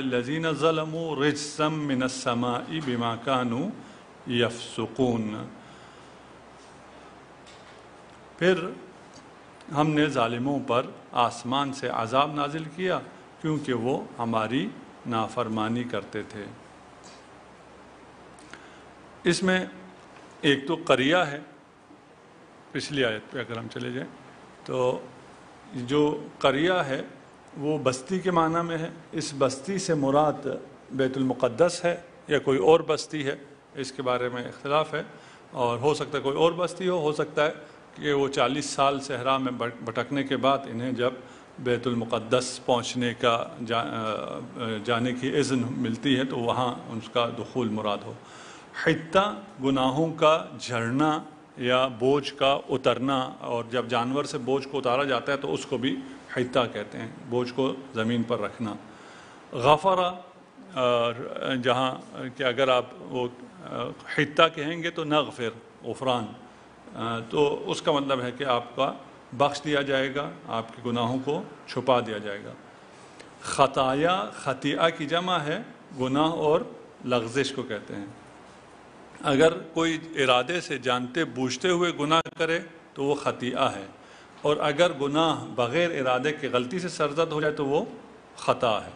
الذین ظلموا رجسا من السماء بما كانوا یفسقون۔ پھر ہم نے ظالموں پر آسمان سے عذاب نازل کیا کیونکہ وہ ہماری نافرمانی کرتے تھے۔ اس میں ایک تو قریہ ہے، پچھلی آیت پہ اگر ہم چلے جائیں تو جو قریہ ہے وہ بستی کے معنی میں ہے۔ اس بستی سے مراد بیت المقدس ہے یا کوئی اور بستی ہے، اس کے بارے میں اختلاف ہے، اور ہو سکتا ہے کوئی اور بستی ہو سکتا ہے کہ وہ 40 سال صحرا میں بھٹکنے کے بعد انہیں جب بیت المقدس پہنچنے کا جانے کی اذن ملتی ہے تو وہاں ان کا دخول مراد ہو۔ حطہ گناہوں کا جھڑنا یا بوجھ کا اترنا، اور جب جانور سے بوجھ کو اتارا جاتا ہے تو اس کو بھی حطہ کہتے ہیں، بوجھ کو زمین پر رکھنا۔ غفرہ، جہاں کہ اگر آپ وہ حطہ کہیں گے تو نغفر، غفران، تو اس کا مطلب ہے کہ آپ کا بخش دیا جائے گا، آپ کے گناہوں کو چھپا دیا جائے گا۔ خطایا خطیئہ کی جمع ہے، گناہ اور لغزش کو کہتے ہیں۔ اگر کوئی ارادے سے جانتے بوجھتے ہوئے گناہ کرے تو وہ خطیئہ ہے، اور اگر گناہ بغیر ارادے کے غلطی سے سرزد ہو جائے تو وہ خطا ہے۔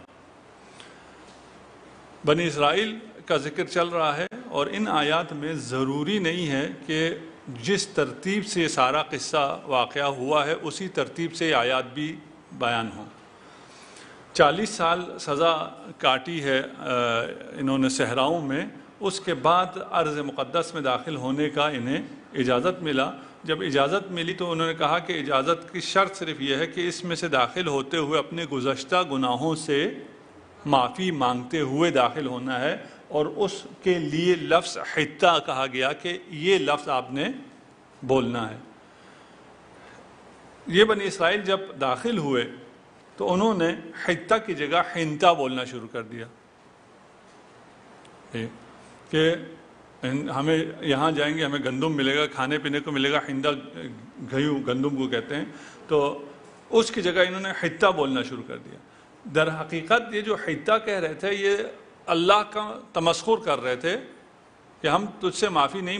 بنی اسرائیل کا ذکر چل رہا ہے، اور ان آیات میں ضروری نہیں ہے کہ جس ترتیب سے یہ سارا قصہ واقعہ ہوا ہے اسی ترتیب سے یہ آیات بھی بیان ہوں۔ 40 سال سزا کاٹی ہے انہوں نے صحراؤں میں، اس کے بعد ارض مقدس میں داخل ہونے کا انہیں اجازت ملا۔ جب اجازت ملی تو انہوں نے کہا کہ اجازت کی شرط صرف یہ ہے کہ اس میں سے داخل ہوتے ہوئے اپنے گزشتہ گناہوں سے معافی مانگتے ہوئے داخل ہونا ہے، اور اس کے لیے لفظ حطہ کہا گیا کہ یہ لفظ آپ نے بولنا ہے۔ یہ بنی اسرائیل جب داخل ہوئے تو انہوں نے حطہ کی جگہ حنطہ بولنا شروع کر دیا کہ ہمیں یہاں جائیں گے ہمیں گندم ملے گا، کھانے پینے کو ملے گا، حنطہ گھیو گندم کو کہتے ہیں، تو اس کی جگہ انہوں نے حطہ بولنا شروع کر دیا۔ در حقیقت یہ جو حطہ کہہ رہے تھے یہ اللہ کا تمسخر کر رہے تھے کہ ہم تجھ سے معافی نہیں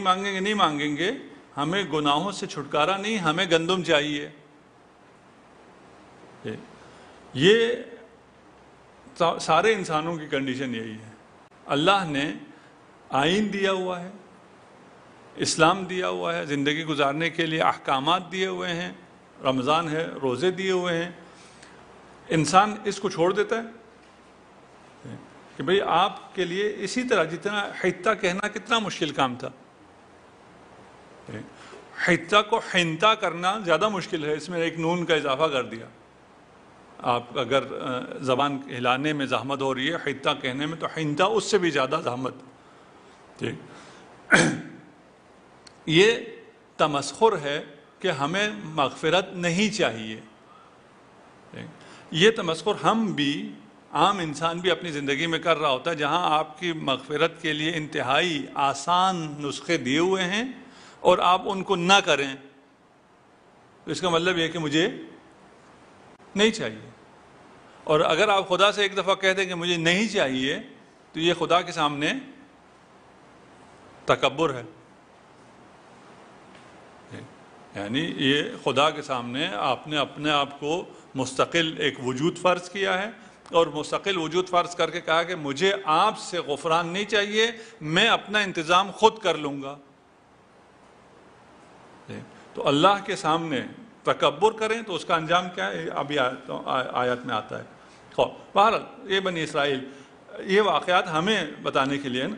مانگیں گے، ہمیں گناہوں سے چھٹکارا نہیں، ہمیں گندم چاہیے۔ یہ سارے انسانوں کی کنڈیشن یہی ہے۔ اللہ نے آئین دیا ہوا ہے، اسلام دیا ہوا ہے، زندگی گزارنے کے لیے احکامات دیے ہوئے ہیں، رمضان ہے، روزے دیے ہوئے ہیں، انسان اس کو چھوڑ دیتا ہے کہ بھئی آپ کے لیے اسی طرح جتنا حطہ کہنا کتنا مشکل کام تھا، حطہ کو حنطہ کرنا زیادہ مشکل ہے، اس میں ایک نون کا اضافہ کر دیا۔ آپ اگر زبان ہلانے میں زحمت ہو رہی ہے حطہ کہنے میں، تو حنطہ اس سے بھی زیادہ زحمت۔ یہ تمسخر ہے کہ ہمیں مغفرت نہیں چاہیے۔ یہ تمسخر ہم بھی، عام انسان بھی اپنی زندگی میں کر رہا ہوتا ہے، جہاں آپ کی مغفرت کے لیے انتہائی آسان نسخے دیے ہوئے ہیں اور آپ ان کو نہ کریں، تو اس کا مطلب یہ کہ مجھے نہیں چاہیے۔ اور اگر آپ خدا سے ایک دفعہ کہہ دیں کہ مجھے نہیں چاہیے تو یہ خدا کے سامنے تکبر ہے، یعنی یہ خدا کے سامنے آپ نے اپنے آپ کو مستقل ایک وجود فرض کیا ہے، اور مستقل وجود فرض کر کے کہا کہ مجھے آپ سے غفران نہیں چاہیے، میں اپنا انتظام خود کر لوں گا۔ تو اللہ کے سامنے تکبر کریں تو اس کا انجام کیا ہے، ابھی آیت میں آتا ہے۔ بہرحال یہ بنی اسرائیل، یہ واقعات ہمیں بتانے کے لیے نا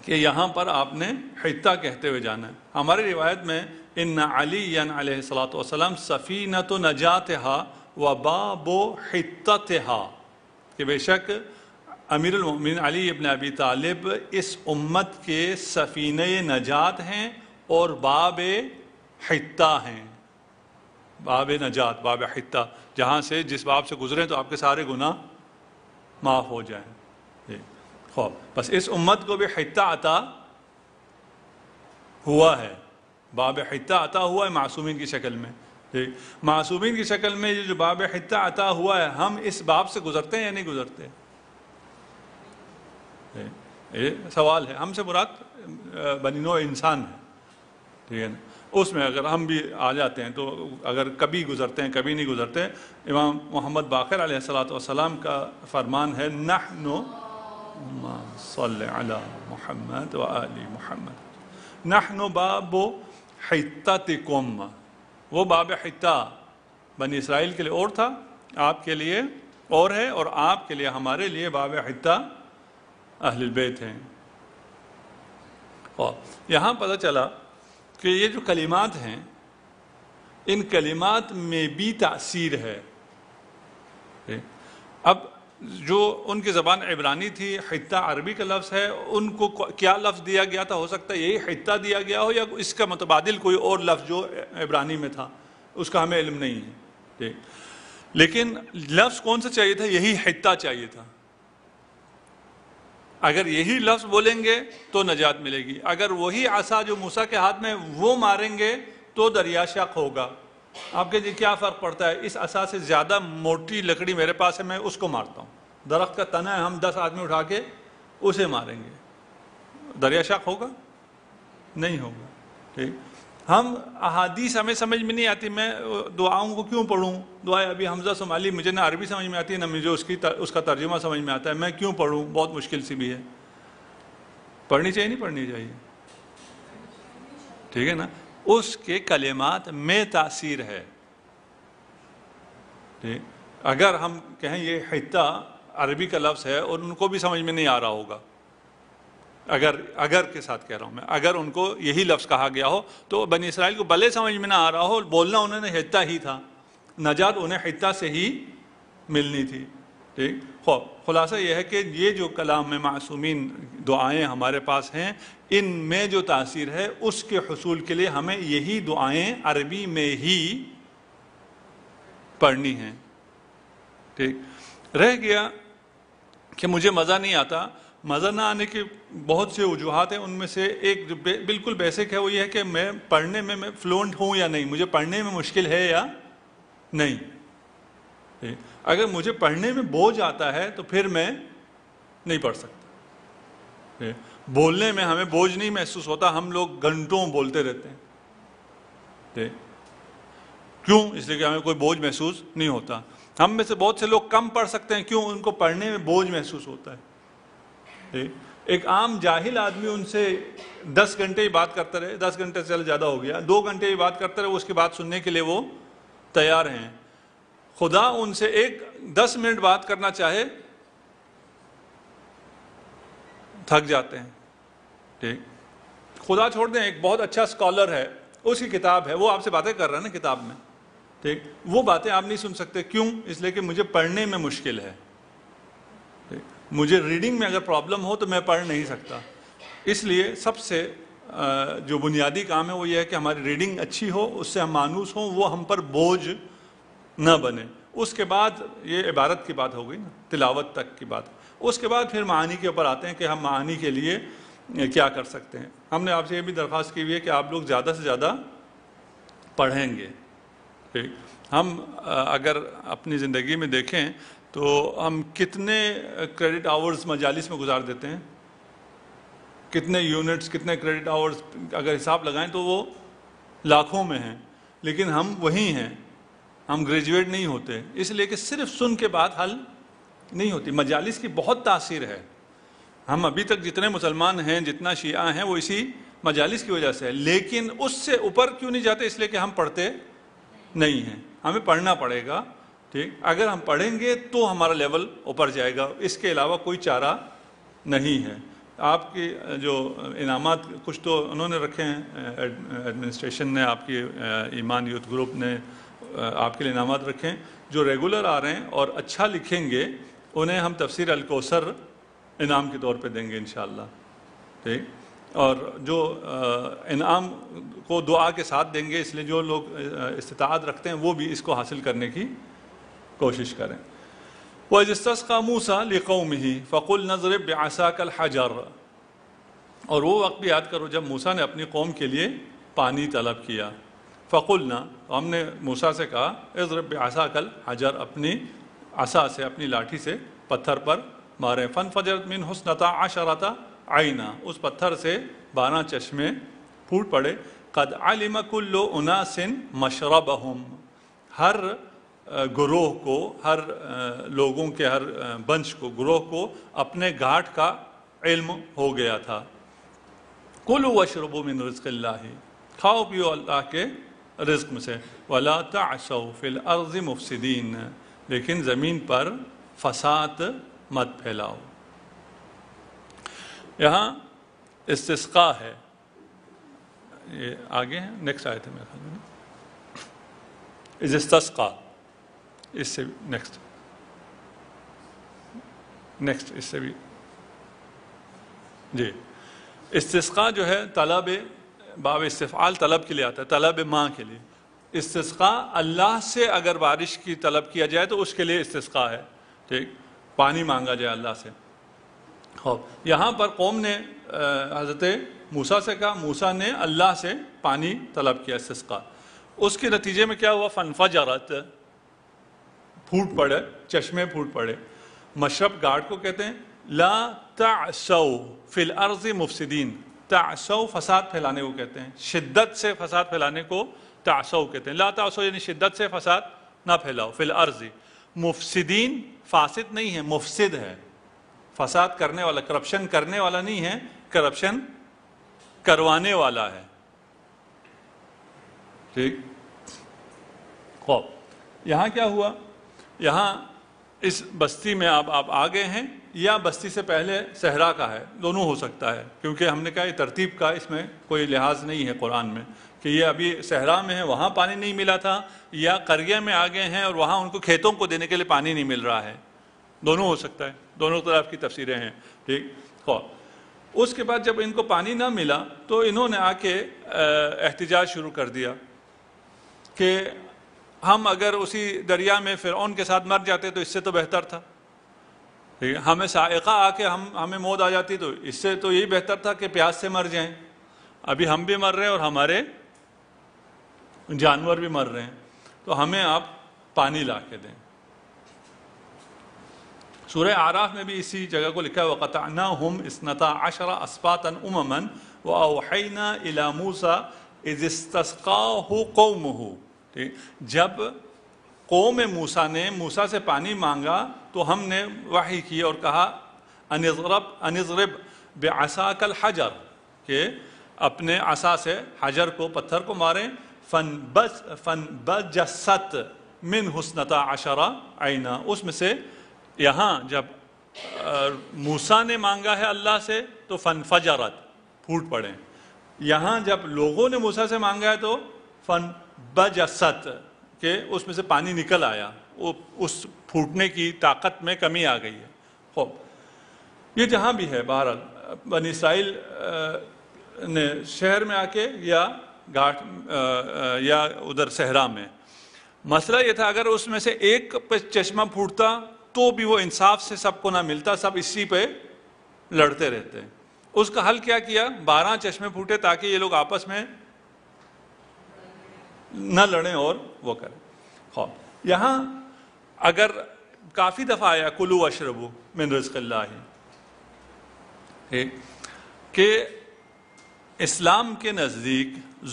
کہ یہاں پر آپ نے حطہ کہتے ہوئے جانا ہے۔ ہماری روایت میں ان علی علیہ الصلوۃ والسلام سفینۃ نجاتہا و باب حطتہا، کہ بے شک امیر المؤمنین علی ابن ابی طالب اس امت کے سفینہ نجات ہیں اور باب حطہ ہیں۔ باب نجات، باب حطہ، جہاں سے جس باب سے گزریں تو آپ کے سارے گناہ معاف ہو جائیں۔ خوب، بس اس امت کو بھی حطہ عطا ہوا ہے، باب حطہ عطا ہوا ہے معصومین کی شکل میں۔ معصومین کی شکل میں یہ جو باب حطہ عطا ہوا ہے، ہم اس باب سے گزرتے ہیں یا نہیں گزرتے؟ یہ سوال ہے، ہم سے مراد بنی نوع انسان ہے، ٹھیک ہے نا. اس میں اگر ہم بھی آ جاتے ہیں تو اگر کبھی گزرتے ہیں کبھی نہیں گزرتے. امام محمد باقر علیہ السلام کا فرمان ہے نحن صلی علی محمد و آل محمد نحن باب حتتکم. وہ باب حتہ بنی اسرائیل کے لیے اور تھا، آپ کے لیے اور ہے، اور آپ کے لیے ہمارے لیے باب حتہ اہل البیت ہیں. اور یہاں پتہ چلا کہ یہ جو کلمات ہیں ان کلمات میں بھی تاثیر ہے. اب جو ان کی زبان عبرانی تھی، حتہ عربی کا لفظ ہے، ان کو کیا لفظ دیا گیا تھا؟ ہو سکتا ہے یہی حتہ دیا گیا ہو یا اس کا متبادل کوئی اور لفظ جو عبرانی میں تھا، اس کا ہمیں علم نہیں ہے. لیکن لفظ کون سا چاہیے تھا؟ یہی حتہ چاہیے تھا. اگر یہی لفظ بولیں گے تو نجات ملے گی. اگر وہی عصا جو موسیٰ کے ہاتھ میں وہ ماریں گے تو دریا شق ہوگا. آپ کے جی کیا فرق پڑتا ہے؟ اس عصا سے زیادہ موٹی لکڑی میرے پاس ہے، میں اس کو مارتا ہوں. درخت کا تنا ہے، ہم 10 آدمی اٹھا کے اسے ماریں گے، دریا شق ہوگا؟ نہیں ہوگا. ٹھیک. ہم احادیث ہمیں سمجھ میں نہیں آتی، میں دعاؤں کو کیوں پڑھوں؟ دعائیں ابھی حمزہ صومالی مجھے نہ عربی سمجھ میں آتی ہے نہ مجھے اس کا ترجمہ سمجھ میں آتا ہے، میں کیوں پڑھوں؟ بہت مشکل سی بھی ہے. پڑھنی چاہیے نہیں پڑھنی چاہیے؟ ٹھیک ہے نا. اس کے کلمات میں تاثیر ہے. ٹھیک. اگر ہم کہیں یہ حتہ عربی کا لفظ ہے اور ان کو بھی سمجھ میں نہیں آ رہا ہوگا، اگر کے ساتھ کہہ رہا ہوں میں، اگر ان کو یہی لفظ کہا گیا ہو تو بنی اسرائیل کو بھلے سمجھ میں نہ آ رہا ہو، بولنا انہوں نے حتہ ہی تھا، نجات انہیں حتہ سے ہی ملنی تھی. ٹھیک. خلاصہ یہ ہے کہ یہ جو کلام میں معصومین دعائیں ہمارے پاس ہیں، ان میں جو تاثیر ہے اس کے حصول کے لیے ہمیں یہی دعائیں عربی میں ہی پڑھنی ہیں. ٹھیک. رہ گیا کہ مجھے مزہ نہیں آتا. مزہ نہ آنے کی بہت سے وجوہات ہیں، ان میں سے ایک جو بالکل بیسک ہے وہ یہ ہے کہ میں پڑھنے میں فلوئنٹ ہوں یا نہیں، مجھے پڑھنے میں مشکل ہے یا نہیں. اگر مجھے پڑھنے میں بوجھ آتا ہے تو پھر میں نہیں پڑھ سکتا. بولنے میں ہمیں بوجھ نہیں محسوس ہوتا، ہم لوگ گھنٹوں بولتے رہتے ہیں. کیوں؟ اس لیے کہ ہمیں کوئی بوجھ محسوس نہیں ہوتا. ہم میں سے بہت سے لوگ کم پڑھ سکتے ہیں، کیوں؟ ان کو پڑھنے میں بوجھ محسوس ہوتا ہے. ایک عام جاہل آدمی ان سے 10 گھنٹے ہی بات کرتا رہے، 10 گھنٹے سے زیادہ ہو گیا، 2 گھنٹے ہی بات کرتا رہے، اس کی بات سننے کے لیے وہ تیار ہیں. خدا ان سے 10 منٹ بات کرنا چاہے تھک جاتے ہیں. ٹھیک. خدا چھوڑ دیں، ایک بہت اچھا اسکالر ہے، اس کی کتاب ہے، وہ آپ سے باتیں کر رہا ہے نا کتاب میں. ٹھیک. وہ باتیں آپ نہیں سن سکتے. کیوں؟ اس لیے کہ مجھے پڑھنے میں مشکل ہے. مجھے ریڈنگ میں اگر پرابلم ہو تو میں پڑھ نہیں سکتا. اس لیے سب سے جو بنیادی کام ہے وہ یہ ہے کہ ہماری ریڈنگ اچھی ہو، اس سے ہم مانوس ہوں، وہ ہم پر بوجھ نہ بنے. اس کے بعد یہ عبارت کی بات ہو گئی نا، تلاوت تک کی بات. اس کے بعد پھر معانی کے اوپر آتے ہیں کہ ہم معانی کے لیے کیا کر سکتے ہیں. ہم نے آپ سے یہ بھی درخواست کی ہوئی ہے کہ آپ لوگ زیادہ سے زیادہ پڑھیں گے. ٹھیک. ہم اگر اپنی زندگی میں دیکھیں تو ہم کتنے کریڈٹ آورز مجالس میں گزار دیتے ہیں، کتنے یونٹس، کتنے کریڈٹ آورز اگر حساب لگائیں تو وہ لاکھوں میں ہیں، لیکن ہم وہی ہیں، ہم گریجویٹ نہیں ہوتے. اس لیے کہ صرف سن کے بات حل نہیں ہوتی. مجالس کی بہت تاثیر ہے. ہم ابھی تک جتنے مسلمان ہیں، جتنا شیعہ ہیں، وہ اسی مجالس کی وجہ سے ہے. لیکن اس سے اوپر کیوں نہیں جاتے؟ اس لیے کہ ہم پڑھتے نہیں ہیں. ہمیں پڑھنا پڑے گا. ٹھیک. اگر ہم پڑھیں گے تو ہمارا لیول اوپر جائے گا، اس کے علاوہ کوئی چارہ نہیں ہے. آپ کی جو انعامات کچھ تو انہوں نے رکھے ہیں، ایڈمنسٹریشن نے، آپ کی ایمان یوتھ گروپ نے آپ کے لیے انعامات رکھیں. جو ریگولر آ رہے ہیں اور اچھا لکھیں گے انہیں ہم تفسیر الکوثر انعام کے طور پہ دیں گے انشاءاللہ. ٹھیک. اور جو انعام کو دعا کے ساتھ دیں گے، اس لیے جو لوگ استطاعت رکھتے ہیں وہ بھی اس کو حاصل کرنے کی کوشش کریں. وَإِذِ اسْتَسْقَىٰ مُوسَىٰ لِقَوْمِهِ فَقُلْنَا اضْرِب بِعَصَاكَ الْحَجَرَ. اور وہ وقت بھی یاد کرو جب موسیٰ نے اپنی قوم کے لیے پانی طلب کیا. فَقُلْنَا، ہم نے موسیٰ سے کہا، اضْرِب بِعَصَاكَ الْحَجَرَ، اپنی عصا سے، اپنی لاٹھی سے پتھر پر مارے. فانفجرت منہ اثنتا عشرۃ عینا، اس پتھر سے 12 چشمے پھوٹ پڑے. قد علم کل اناس مشربہم، ہر گروہ کو، ہر لوگوں کے، ہر بنچ کو، گروہ کو اپنے گھاٹ کا علم ہو گیا تھا. کلوا واشربوا من رزق اللہ، کھاؤ پیو اللہ کے رزق میں سے. ولا تعثوا فی الارض مفسدین، لیکن زمین پر فساد مت پھیلاؤ. یہاں استسقاء ہے، یہ آگے ہے، نیکسٹ آیت ہے میرے خیال میں، اذ استسقا، اس سے نیکسٹ اس سے بھی جی. استسقاء جو ہے طلب، باب استفعال طلب کے لیے آتا ہے، طلب ماں کے لیے. استسقاء اللہ سے اگر بارش کی طلب کیا جائے تو اس کے لیے استسقاء ہے، ٹھیک، پانی مانگا جائے اللہ سے. یہاں پر قوم نے حضرت موسیٰ سے کہا، موسیٰ نے اللہ سے پانی طلب کیا استسقاء. اس کے نتیجے میں کیا ہوا؟ فانفجرت، پھوٹ پڑے، چشمے پھوٹ پڑے. مشرب گھاٹ کو کہتے ہیں. لا تعثوا فی الارض مفسدین، تعثوا فساد پھیلانے کو کہتے ہیں، شدت سے فساد پھیلانے کو تعثوا کہتے ہیں. لا تعثوا یعنی شدت سے فساد نہ پھیلاؤ. فی الارض، مفسدین فاسد نہیں ہے، مفسد ہے، فساد کرنے والا، کرپشن کرنے والا نہیں ہے، کرپشن کروانے والا ہے. ٹھیک. خوب یہاں کیا ہوا؟ یہاں اس بستی میں آپ آ گئے ہیں، یا بستی سے پہلے صحرا کا ہے، دونوں ہو سکتا ہے، کیونکہ ہم نے کہا یہ ترتیب کا اس میں کوئی لحاظ نہیں ہے قرآن میں کہ یہ ابھی صحرا میں ہے، وہاں پانی نہیں ملا تھا، یا قریہ میں آ گئے ہیں اور وہاں ان کو کھیتوں کو دینے کے لیے پانی نہیں مل رہا ہے. دونوں ہو سکتا ہے، دونوں طرف کی تفسیریں ہیں. ٹھیک. اس کے بعد جب ان کو پانی نہ ملا تو انہوں نے آ کے احتجاج شروع کر دیا کہ ہم اگر اسی دریا میں فرعون کے ساتھ مر جاتے تو اس سے تو بہتر تھا. ہمیں صاعقہ آ کے ہمیں موت آ جاتی تو اس سے تو یہی بہتر تھا کہ پیاس سے مر جائیں. ابھی ہم بھی مر رہے ہیں اور ہمارے جانور بھی مر رہے ہیں، تو ہمیں آپ پانی لا کے دیں. سورہ اعراف میں بھی اسی جگہ کو لکھا ہے وَقَطَعْنَاهُمْ اثْنَتَا عَشَرَ أَسْبَاطًا أُمَمًا وَأَوْحَيْنَا إِلَى مُوسَىٰ إِذِ اسْتَسْقَاهُ قَوْمُهُ. جب قوم موسیٰ نے موسیٰ سے پانی مانگا تو ہم نے وحی کی اور کہا أَنِ اضْرِبْ بِعَصَاكَ الْحَجَرَ، کہ اپنے عصا سے حجر کو، پتھر کو ماریں. فَانْبَجَسَتْ مِنْهُ اثْنَتَا عَشَرَ عَيْنًا، اس میں سے یہاں جب موسیٰ نے مانگا ہے اللہ سے تو فنفجرت، پھوٹ پڑے. یہاں جب لوگوں نے موسیٰ سے مانگا ہے تو فنبجست، کہ اس میں سے پانی نکل آیا، اس پھوٹنے کی طاقت میں کمی آ گئی ہے. خوب یہ جہاں بھی ہے، بہرحال بنی اسرائیل نے شہر میں آ کے یا گھاٹ یا ادھر صحرا میں، مسئلہ یہ تھا اگر اس میں سے ایک پہ چشمہ پھوٹتا تو بھی وہ انصاف سے سب کو نہ ملتا، سب اسی پہ لڑتے رہتے. اس کا حل کیا 12 چشمے پھوٹے تاکہ یہ لوگ آپس میں نہ لڑیں اور وہ کریں. خوب یہاں اگر کافی دفعہ آیا کلوا واشربوا من رزق اللہ، کہ اسلام کے نزدیک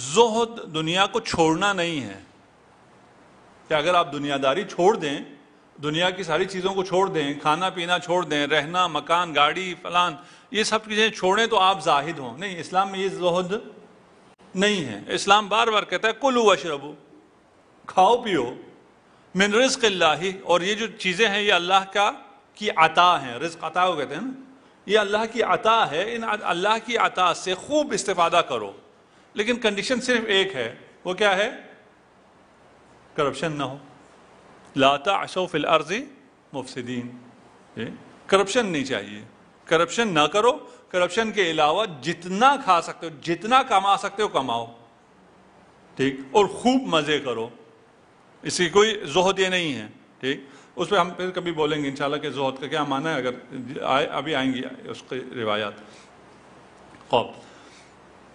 زہد دنیا کو چھوڑنا نہیں ہے، کہ اگر آپ دنیا داری چھوڑ دیں، دنیا کی ساری چیزوں کو چھوڑ دیں، کھانا پینا چھوڑ دیں، رہنا، مکان، گاڑی، فلان، یہ سب چیزیں چھوڑیں تو آپ زاہد ہوں. نہیں، اسلام میں یہ زہد نہیں ہے. اسلام بار بار کہتا ہے کلوا واشربوا، کھاؤ پیو، من رزق اللہ، اور یہ جو چیزیں ہیں یہ اللہ کی عطا ہیں. رزق عطا کو کہتے ہیں نا، یہ اللہ کی عطا ہے. ان اللہ کی عطا سے خوب استفادہ کرو، لیکن کنڈیشن صرف ایک ہے، وہ کیا ہے؟ کرپشن نہ ہو. لا تعثوا فی الارض مفسدین، کرپشن نہیں چاہیے، کرپشن نہ کرو. کرپشن کے علاوہ جتنا کھا سکتے ہو، جتنا کما سکتے ہو کماؤ، ٹھیک، اور خوب مزے کرو. اس کی کوئی زہد یہ نہیں ہے. ٹھیک. اس پہ ہم پھر کبھی بولیں گے انشاءاللہ کہ زہد کا کیا معنی ہے، اگر ابھی آئیں گی اس کی روایات. خوب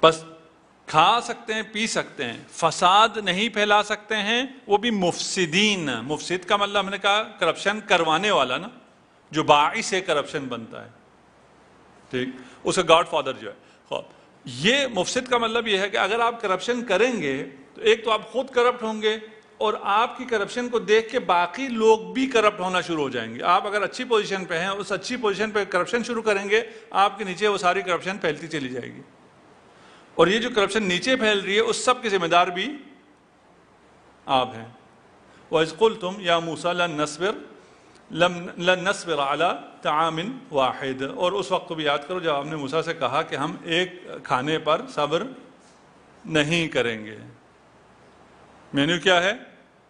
بس کھا سکتے ہیں، پی سکتے ہیں، فساد نہیں پھیلا سکتے ہیں، وہ بھی مفسدین. مفسد کا مطلب ہم نے کہا کرپشن کروانے والا نا، جو باعث کرپشن بنتا ہے، ٹھیک، اس کا گاڈ فادر جو ہے۔ یہ مفسد کا مطلب یہ ہے کہ اگر آپ کرپشن کریں گے تو ایک تو آپ خود کرپٹ ہوں گے، اور آپ کی کرپشن کو دیکھ کے باقی لوگ بھی کرپٹ ہونا شروع ہو جائیں گے۔ آپ اگر اچھی پوزیشن پہ ہیں، اس اچھی پوزیشن پہ کرپشن شروع کریں گے، آپ کے نیچے وہ ساری کرپشن پھیلتی چلی جائے گی، اور یہ جو کرپشن نیچے پھیل رہی ہے اس سب کے ذمہ دار بھی آپ ہیں۔ وَإِذْ قُلْتُمْ يَا مُوسَىٰ لَن نَّصْبِرَ عَلَىٰ طَعَامٍ وَاحِدٍ، اور اس وقت کو بھی یاد کرو جب آپ نے موسیٰ سے کہا کہ ہم ایک کھانے پر صبر نہیں کریں گے۔ مینو کیا ہے؟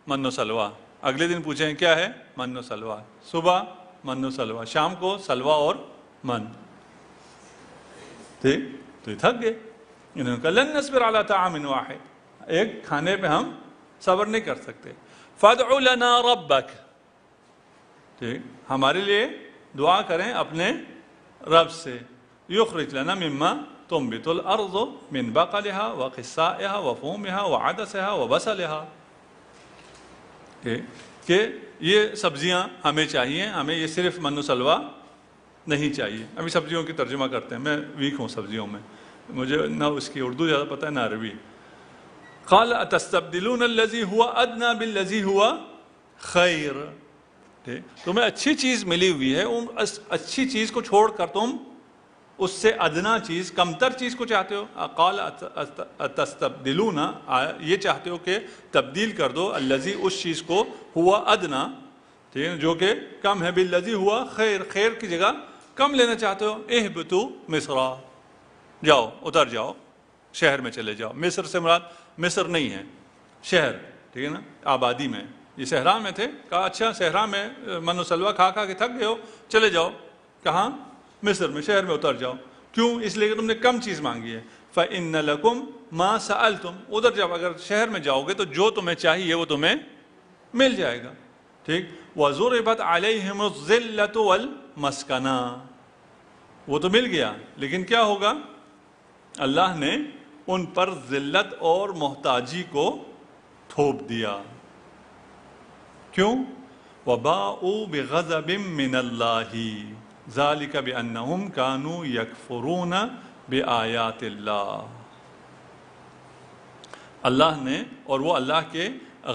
من و سلوا۔ اگلے دن پوچھیں کیا ہے؟ من و سلوا۔ صبح من و سلوا، شام کو سلوا اور من، ٹھیک، تو یہ تھک گئے، انہوں نے کہا لن نصبر علی طعام واحد، ایک کھانے پہ ہم صبر نہیں کر سکتے۔ فادع لنا ربک، ٹھیک، ہمارے لیے دعا کریں اپنے رب سے، یخرج لنا مما تنبت الارض من بقلها وقثائها وفومها وعدسها وبصلها، کہ یہ سبزیاں ہمیں چاہیے، ہمیں یہ صرف من و سلوا نہیں چاہیے۔ ابھی سبزیوں کی ترجمہ کرتے ہیں، میں ویک ہوں سبزیوں میں، مجھے نہ اس کی اردو زیادہ پتہ ہے نہ عربی۔ قال اتستبدلون الذی هو ادنی بالذی هو خیر، تمہیں اچھی چیز ملی ہوئی ہے، ان اچھی چیز کو چھوڑ کر تم اس سے ادنا چیز، کمتر چیز کو چاہتے ہو۔ قال اتستبدلون، یہ چاہتے ہو کہ تبدیل کر دو، الذی، اس چیز کو، ہوا ادنا، ٹھیک، جو کہ کم ہے، بالذی ہوا خیر، خیر کی جگہ کم لینا چاہتے ہو۔ اہبطوا مصر، جاؤ، اتر جاؤ، شہر میں چلے جاؤ۔ مصر سے مراد مصر نہیں ہے، شہر، ٹھیک ہے نا، آبادی میں، یہ صحرا میں تھے، کہا اچھا صحرا میں من و سلوا کھا کھا کے تھک گئے ہو، چلے جاؤ، کہاں؟ مصر میں، شہر میں اتر جاؤ۔ کیوں؟ اس لیے کہ تم نے کم چیز مانگی ہے۔ فَإِنَّ لَكُمْ مَا سَأَلْتُمْ، ادھر جب اگر شہر میں جاؤ گے تو جو تمہیں چاہیے وہ تمہیں مل جائے گا، ٹھیک۔ وَضُرِبَتْ عَلَيْهِمُ الذِّلَّةُ وَالْمَسْكَنَةُ، وہ تو مل گیا، لیکن کیا ہوگا؟ اللہ نے ان پر ذلت اور محتاجی کو تھوپ دیا۔ کیوں؟ وَبَاءُوا بِغَضَبٍ مِّنَ اللَّهِ ذَلِكَ بِأَنَّهُمْ كَانُوا يَكْفُرُونَ بِآيَاتِ اللَّهِ، اللہ نے، اور وہ اللہ کے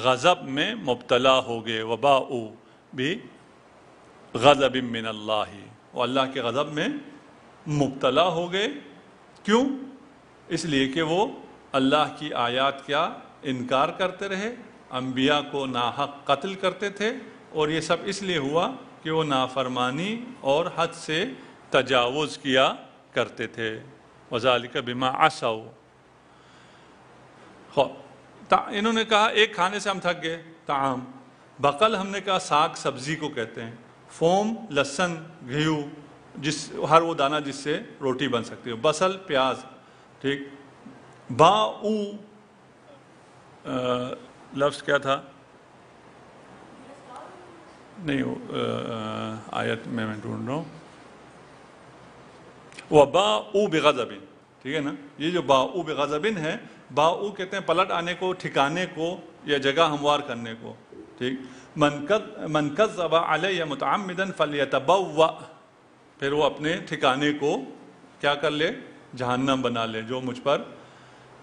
غضب میں مبتلا ہو گئے۔ وَبَاءُوا بِغَضَبٍ مِّنَ اللَّهِ، وہ اللہ کے غضب میں مبتلا ہو گئے۔ کیوں؟ اس لیے کہ وہ اللہ کی آیات کا انکار کرتے رہے، انبیاء کو ناحق قتل کرتے تھے، اور یہ سب اس لیے ہوا کہ وہ نافرمانی اور حد سے تجاوز کیا کرتے تھے۔ وَذَلِكَ بِمَا عَصَوْا، انہوں نے کہا ایک کھانے سے ہم تھک گئے، طعام، بقل ہم نے کہا ساگ سبزی کو کہتے ہیں، فوم لہسن گھیو، ہر وہ دانہ جس سے روٹی بن سکتی ہو، بصل پیاز، ٹھیک۔ باؤ لفظ کیا تھا؟ نہیں، آیت میں ڈھونڈ رہا ہوں، وَبَاءُوا بِغَضَبٍ، ٹھیک ہے نا، یہ جو باؤ بغضبن ہے، باؤ کہتے ہیں پلٹ آنے کو، ٹھکانے کو، یا جگہ ہموار کرنے کو، ٹھیک۔ من کذب علی متعمدا فلیتبوأ، پھر وہ اپنے ٹھکانے کو کیا کر لے؟ جہنم بنا لے، جو مجھ پر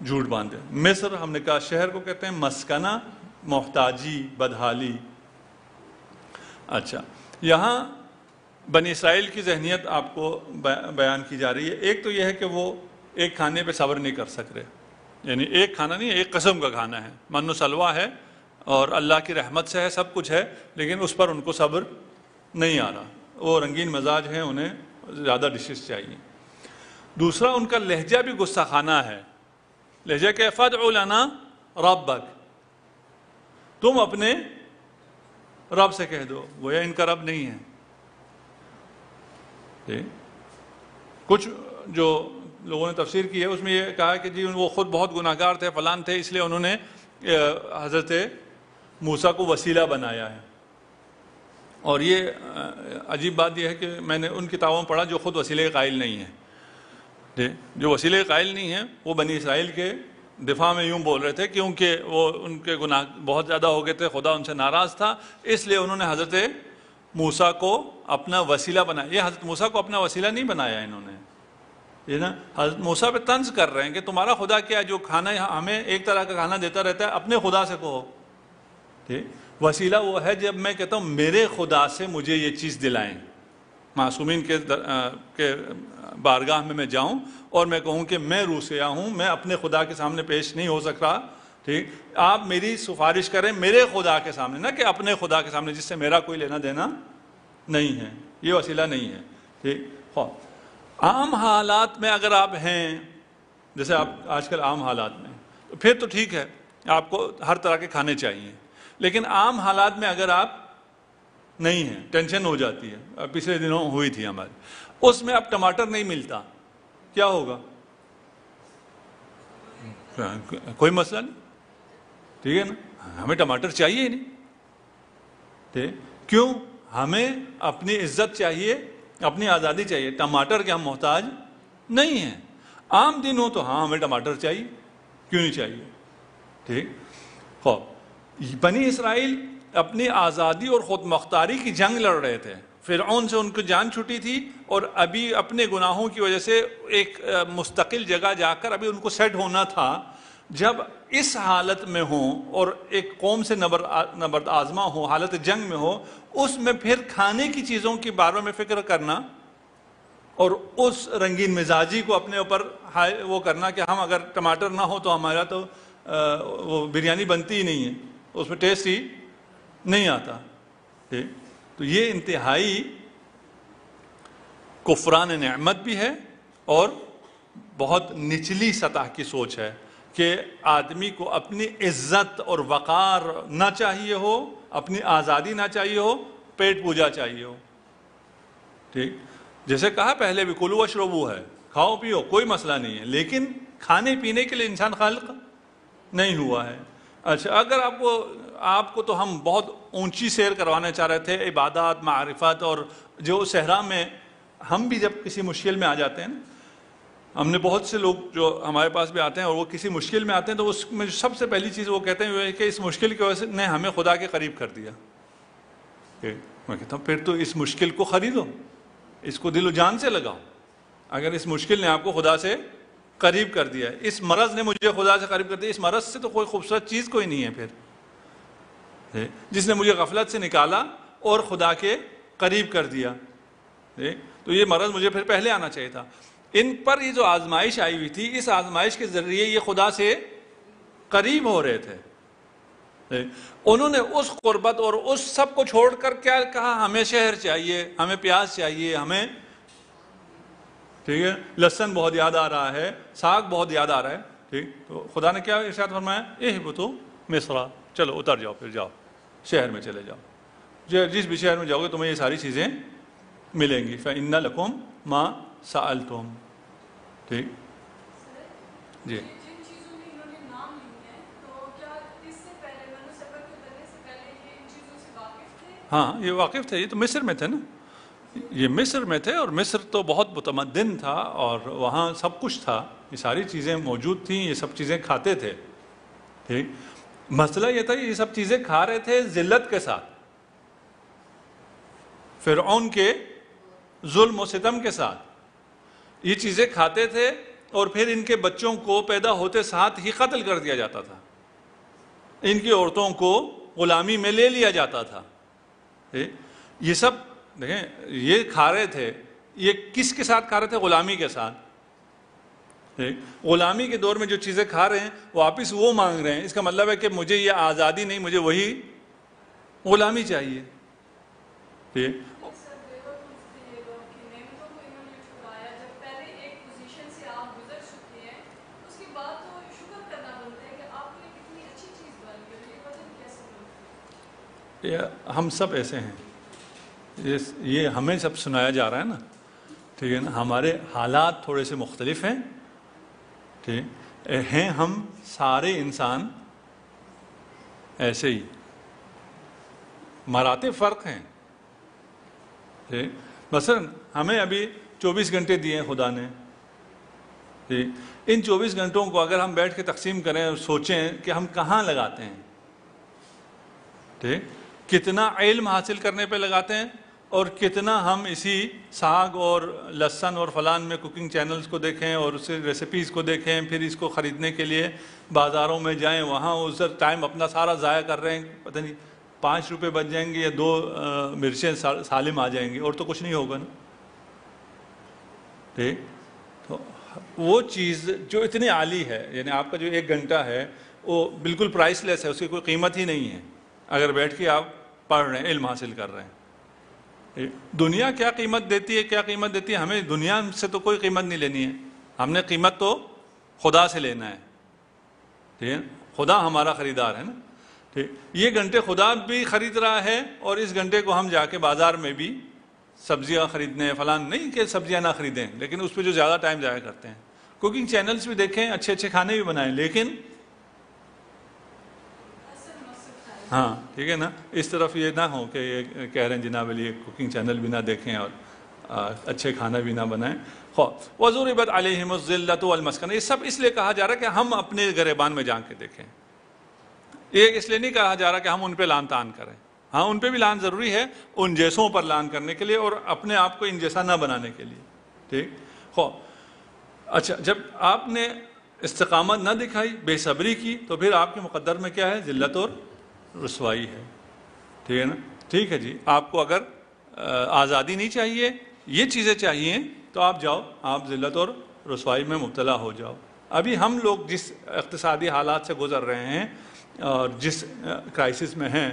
جھوٹ باندھے۔ مصر ہم نے کہا شہر کو کہتے ہیں، مسکنہ محتاجی، بدحالی۔ اچھا، یہاں بنی اسرائیل کی ذہنیت آپ کو بیان کی جا رہی ہے۔ ایک تو یہ ہے کہ وہ ایک کھانے پہ صبر نہیں کر سک رہے، یعنی ایک کھانا نہیں، ایک قسم کا کھانا ہے، من و سلوا ہے اور اللہ کی رحمت سے ہے، سب کچھ ہے، لیکن اس پر ان کو صبر نہیں آ رہا، وہ رنگین مزاج ہیں، انہیں زیادہ ڈشز چاہیے۔ دوسرا ان کا لہجہ بھی غصہ خانہ ہے۔ لہجہ کہ فَادْعُ لَنَا رَبَّكَ، تم اپنے رب سے کہہ دو، گویا ان کا رب نہیں ہے۔ کچھ جو لوگوں نے تفسیر کی ہے اس میں یہ کہا کہ جی وہ خود بہت گناہ گار تھے، فلان تھے، اس لیے انہوں نے حضرت موسیٰ کو وسیلہ بنایا ہے۔ اور یہ عجیب بات یہ ہے کہ میں نے ان کتابوں میں پڑھا جو خود وسیلے قائل نہیں ہیں، جو وسیلے قائل نہیں ہیں وہ بنی اسرائیل کے دفاع میں یوں بول رہے تھے کیونکہ وہ ان کے گناہ بہت زیادہ ہو گئے تھے، خدا ان سے ناراض تھا، اس لیے انہوں نے حضرت موسیٰ کو اپنا وسیلہ بنایا. یہ حضرت موسیٰ کو اپنا وسیلہ نہیں بنایا انہوں نے, یہ نا حضرت موسیٰ پہ طنز کر رہے ہیں کہ تمہارا خدا کیا جو کھانا ہمیں ایک طرح کا کھانا دیتا رہتا ہے, اپنے خدا سے کہو. ٹھیک, وسیلہ وہ ہے جب میں کہتا ہوں میرے خدا سے مجھے یہ چیز دلائیں, معصومین کے بارگاہ میں جاؤں اور میں کہوں کہ میں روسیا ہوں, میں اپنے خدا کے سامنے پیش نہیں ہو سکتا. ٹھیک, آپ میری سفارش کریں میرے خدا کے سامنے, نہ کہ اپنے خدا کے سامنے جس سے میرا کوئی لینا دینا نہیں ہے. یہ وسیلہ نہیں ہے. ٹھیک, عام حالات میں اگر آپ ہیں, جیسے آپ آج کل عام حالات میں, تو پھر تو ٹھیک ہے, آپ کو ہر طرح کے کھانے چاہیے. لیکن عام حالات میں اگر آپ نہیں ہیں, ٹینشن ہو جاتی ہے, پچھلے دنوں ہوئی تھی ہماری, اس میں اب ٹماٹر نہیں ملتا, کیا ہوگا؟ کوئی مسئلہ نہیں, ٹھیک ہے نا, ہمیں ٹماٹر چاہیے ہی نہیں. ٹھیک, کیوں؟ ہمیں اپنی عزت چاہیے, اپنی آزادی چاہیے. ٹماٹر کے ہم محتاج نہیں ہیں. عام دن ہو تو ہاں ہمیں ٹماٹر چاہیے, کیوں نہیں چاہیے. ٹھیک, بنی اسرائیل اپنی آزادی اور خود مختاری کی جنگ لڑ رہے تھے. فرعون سے ان کو جان چھٹی تھی, اور ابھی اپنے گناہوں کی وجہ سے ایک مستقل جگہ جا کر ابھی ان کو سیٹ ہونا تھا. جب اس حالت میں ہوں اور ایک قوم سے نبرد آزما ہو, حالت جنگ میں ہو, اس میں پھر کھانے کی چیزوں کے بارے میں فکر کرنا اور اس رنگین مزاجی کو اپنے اوپر وہ کرنا کہ ہم اگر ٹماٹر نہ ہو تو ہمارا تو وہ بریانی بنتی ہی نہیں ہے, اس میں ٹیسٹ ہی نہیں آتا. تو یہ انتہائی کفران نعمت بھی ہے اور بہت نچلی سطح کی سوچ ہے کہ آدمی کو اپنی عزت اور وقار نہ چاہیے ہو, اپنی آزادی نہ چاہیے ہو, پیٹ پوجا چاہیے ہو. ٹھیک, جیسے کہا پہلے بھی کلو واشربو ہے, کھاؤ پیو کوئی مسئلہ نہیں ہے, لیکن کھانے پینے کے لیے انسان خالق نہیں ہوا ہے. اچھا, اگر آپ کو تو ہم بہت اونچی سیر کروانا چاہ رہے تھے, عبادات, معرفت, اور جو صحرا میں ہم بھی جب کسی مشکل میں آ جاتے ہیں نا, ہم نے بہت سے لوگ جو ہمارے پاس بھی آتے ہیں اور وہ کسی مشکل میں آتے ہیں تو اس میں سب سے پہلی چیز وہ کہتے ہیں کہ اس مشکل کی وجہ سے نے ہمیں خدا کے قریب کر دیا. میں کہتا ہوں پھر تو اس مشکل کو خریدو, اس کو دل و جان سے لگاؤ. اگر اس مشکل نے آپ کو خدا سے قریب کر دیا ہے, اس مرض نے مجھے خدا سے قریب کر دیا, اس مرض سے تو کوئی خوبصورت چیز کوئی نہیں ہے پھر, جس نے مجھے غفلت سے نکالا اور خدا کے قریب کر دیا. تو یہ مرض مجھے پھر پہلے آنا چاہیے تھا. ان پر یہ جو آزمائش آئی ہوئی تھی, اس آزمائش کے ذریعے یہ خدا سے قریب ہو رہے تھے. انہوں نے اس قربت اور اس سب کو چھوڑ کر کیا کہا, ہمیں شہر چاہیے, ہمیں پیاز چاہیے, ہمیں ٹھیک ہے لہسن بہت یاد آ رہا ہے, ساگ بہت یاد آ رہا ہے. ٹھیک, تو خدا نے کیا ارشاد فرمایا, اہبطوا مصر, چلو اتر جاؤ, پھر جاؤ شہر میں چلے جاؤ, جس بھی شہر میں جاؤ گے تمہیں یہ ساری چیزیں ملیں گی. فإن لکم ما سألتم. ٹھیک جی, ہاں یہ واقف تھے, یہ تو مصر میں تھے نا, یہ مصر میں تھے, اور مصر تو بہت متمدن تھا اور وہاں سب کچھ تھا, یہ ساری چیزیں موجود تھیں, یہ سب چیزیں کھاتے تھے. ٹھیک, مسئلہ یہ تھا یہ سب چیزیں کھا رہے تھے ذلت کے ساتھ, فرعون کے ظلم و ستم کے ساتھ یہ چیزیں کھاتے تھے, اور پھر ان کے بچوں کو پیدا ہوتے ساتھ ہی قتل کر دیا جاتا تھا, ان کی عورتوں کو غلامی میں لے لیا جاتا تھا. یہ سب دیکھیں یہ کھا رہے تھے, یہ کس کے ساتھ کھا رہے تھے, غلامی کے ساتھ. غلامی کے دور میں جو چیزیں کھا رہے ہیں واپس وہ مانگ رہے ہیں, اس کا مطلب ہے کہ مجھے یہ آزادی نہیں, مجھے وہی غلامی چاہیے. ہم سب ایسے ہیں, یہ ہمیں سب سنایا جا رہا ہے نا, ٹھیک ہے نا, ہمارے حالات تھوڑے سے مختلف ہیں, ٹھیک ہیں, ہم سارے انسان ایسے ہی, مراتب فرق ہیں. مثلا ہمیں ابھی 24 گھنٹے دیے ہیں خدا نے, ان 24 گھنٹوں کو اگر ہم بیٹھ کے تقسیم کریں اور سوچیں کہ ہم کہاں لگاتے ہیں, ٹھیک, کتنا علم حاصل کرنے پہ لگاتے ہیں, اور کتنا ہم اسی ساگ اور لہسن اور فلان میں کوکنگ چینلز کو دیکھیں اور اس ریسیپیز کو دیکھیں، پھر اس کو خریدنے کے لیے بازاروں میں جائیں، وہاں اس ٹائم اپنا سارا ضائع کر رہے ہیں، پتہ نہیں 5 روپے بچ جائیں گے یا 2 مرچیں سالم آ جائیں گی اور تو کچھ نہیں ہوگا نا. ٹھیک، تو وہ چیز جو اتنی عالی ہے، یعنی آپ کا جو 1 گھنٹہ ہے وہ بالکل پرائس لیس ہے، اس کی کوئی قیمت ہی نہیں ہے اگر بیٹھ کے آپ پڑھ رہے ہیں، علم حاصل کر رہے ہیں. دنیا کیا قیمت دیتی ہے، کیا قیمت دیتی ہے، ہمیں دنیا سے تو کوئی قیمت نہیں لینی ہے، ہم نے قیمت تو خدا سے لینا ہے. ٹھیک ہے، خدا ہمارا خریدار ہے نا. ٹھیک، یہ گھنٹے خدا بھی خرید رہا ہے، اور اس گھنٹے کو ہم جا کے بازار میں بھی سبزیاں خریدنے فلان، نہیں کہ سبزیاں نہ خریدیں، لیکن اس پہ جو زیادہ ٹائم ضائع کرتے ہیں. کوکنگ چینلز بھی دیکھیں، اچھے اچھے کھانے بھی بنائیں، لیکن ہاں ٹھیک ہے نا، اس طرف یہ نہ ہو کہ یہ کہہ رہے ہیں جناب علی کوکنگ چینل بھی نہ دیکھیں اور اچھے کھانا بھی نہ بنائیں. وَضُرِبَتْ عَلَيْهِمُ الذِّلَّةُ وَالْمَسْكَنَةُ، یہ سب اس لیے کہا جا رہا ہے کہ ہم اپنے گریبان میں جا کے دیکھیں. یہ اس لیے نہیں کہا جا رہا کہ ہم ان پہ لان تان کریں. ہاں ان پہ بھی لان ضروری ہے، ان جیسوں پر لان کرنے کے لیے اور اپنے آپ کو ان جیسا نہ بنانے کے لیے. ٹھیک، اچھا جب آپ نے استقامت نہ دکھائی، بے صبری کی، تو پھر آپ کے مقدر میں کیا ہے؟ ذلت اور رسوائی ہے. ٹھیک ہے نا. ٹھیک ہے جی، آپ کو اگر آزادی نہیں چاہیے، یہ چیزیں چاہیے، تو آپ جاؤ، آپ ذلت اور رسوائی میں مبتلا ہو جاؤ. ابھی ہم لوگ جس اقتصادی حالات سے گزر رہے ہیں اور جس کرائسس میں ہیں،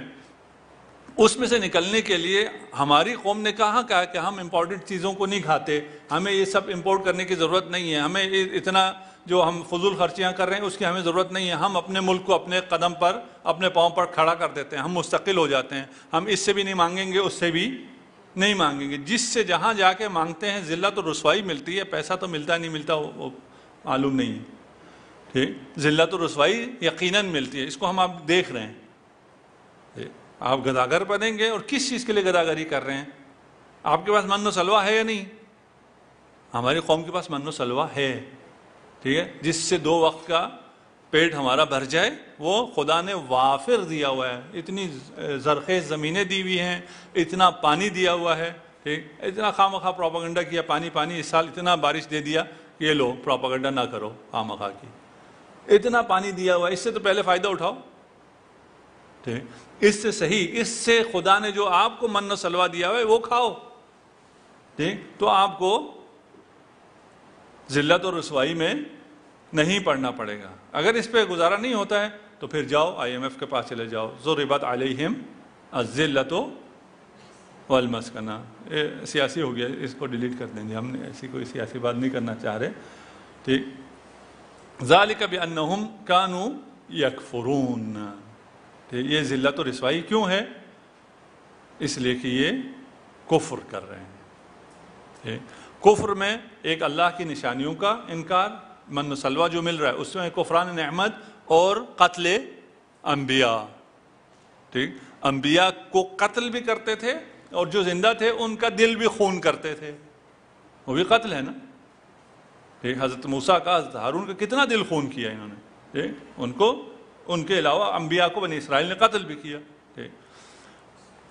اس میں سے نکلنے کے لیے ہماری قوم نے کہا کہ ہم امپورٹنٹ چیزوں کو نہیں کھاتے، ہمیں یہ سب امپورٹ کرنے کی ضرورت نہیں ہے، ہمیں اتنا جو ہم فضول خرچیاں کر رہے ہیں اس کی ہمیں ضرورت نہیں ہے، ہم اپنے ملک کو اپنے قدم پر، اپنے پاؤں پر کھڑا کر دیتے ہیں، ہم مستقل ہو جاتے ہیں، ہم اس سے بھی نہیں مانگیں گے، اس سے بھی نہیں مانگیں گے. جس سے جہاں جا کے مانگتے ہیں ذلت اور رسوائی ملتی ہے، پیسہ تو ملتا نہیں ملتا وہ معلوم نہیں ہے. ٹھیک، ذلت اور رسوائی یقیناً ملتی ہے، اس کو ہم آپ دیکھ رہے ہیں. آپ گداگر بنیں گے، اور کس چیز کے لیے گداگری کر رہے ہیں؟ آپ کے پاس من و سلوہ ہے یا نہیں؟ ہماری قوم کے پاس من و سلوہ ہے. ٹھیک ہے، جس سے 2 وقت کا پیٹ ہمارا بھر جائے، وہ خدا نے وافر دیا ہوا ہے. اتنی زرخیز زمینیں دی ہوئی ہیں، اتنا پانی دیا ہوا ہے. ٹھیک، اتنا خواہ مخواہ پروپیگنڈا کیا، پانی اس سال اتنا بارش دے دیا کہ یہ لو پروپیگنڈا نہ کرو خواہ مخواہ کی. اتنا پانی دیا ہوا ہے، اس سے تو پہلے فائدہ اٹھاؤ. ٹھیک، اس سے صحیح، اس سے خدا نے جو آپ کو من و سلوہ دیا ہوا ہے وہ کھاؤ. ٹھیک، تو آپ کو ذلت اور رسوائی میں نہیں پڑنا پڑے گا. اگر اس پہ گزارا نہیں ہوتا ہے تو پھر جاؤ IMF کے پاس چلے جاؤ. ضربت علیہم الذلۃ والمسکنہ. سیاسی ہو گیا، اس کو ڈیلیٹ کر دیں گے، ہم نے ایسی کوئی سیاسی بات نہیں کرنا چاہ رہے. ٹھیک، ذالک بانہم کانوا یکفرون. یہ ذلت و رسوائی کیوں ہے؟ اس لیے کہ یہ کفر کر رہے ہیں. کفر میں ایک اللہ کی نشانیوں کا انکار، من و سلوہ جو مل رہا ہے اس میں کفران نعمت اور قتل انبیاء. ٹھیک، انبیاء کو قتل بھی کرتے تھے، اور جو زندہ تھے ان کا دل بھی خون کرتے تھے، وہ بھی قتل ہے نا. ٹھیک، حضرت موسیٰ کا، حضرت ہارون کا کتنا دل خون کیا انہوں نے. ٹھیک، ان کو، ان کے علاوہ انبیاء کو بنی اسرائیل نے قتل بھی کیا. ٹھیک،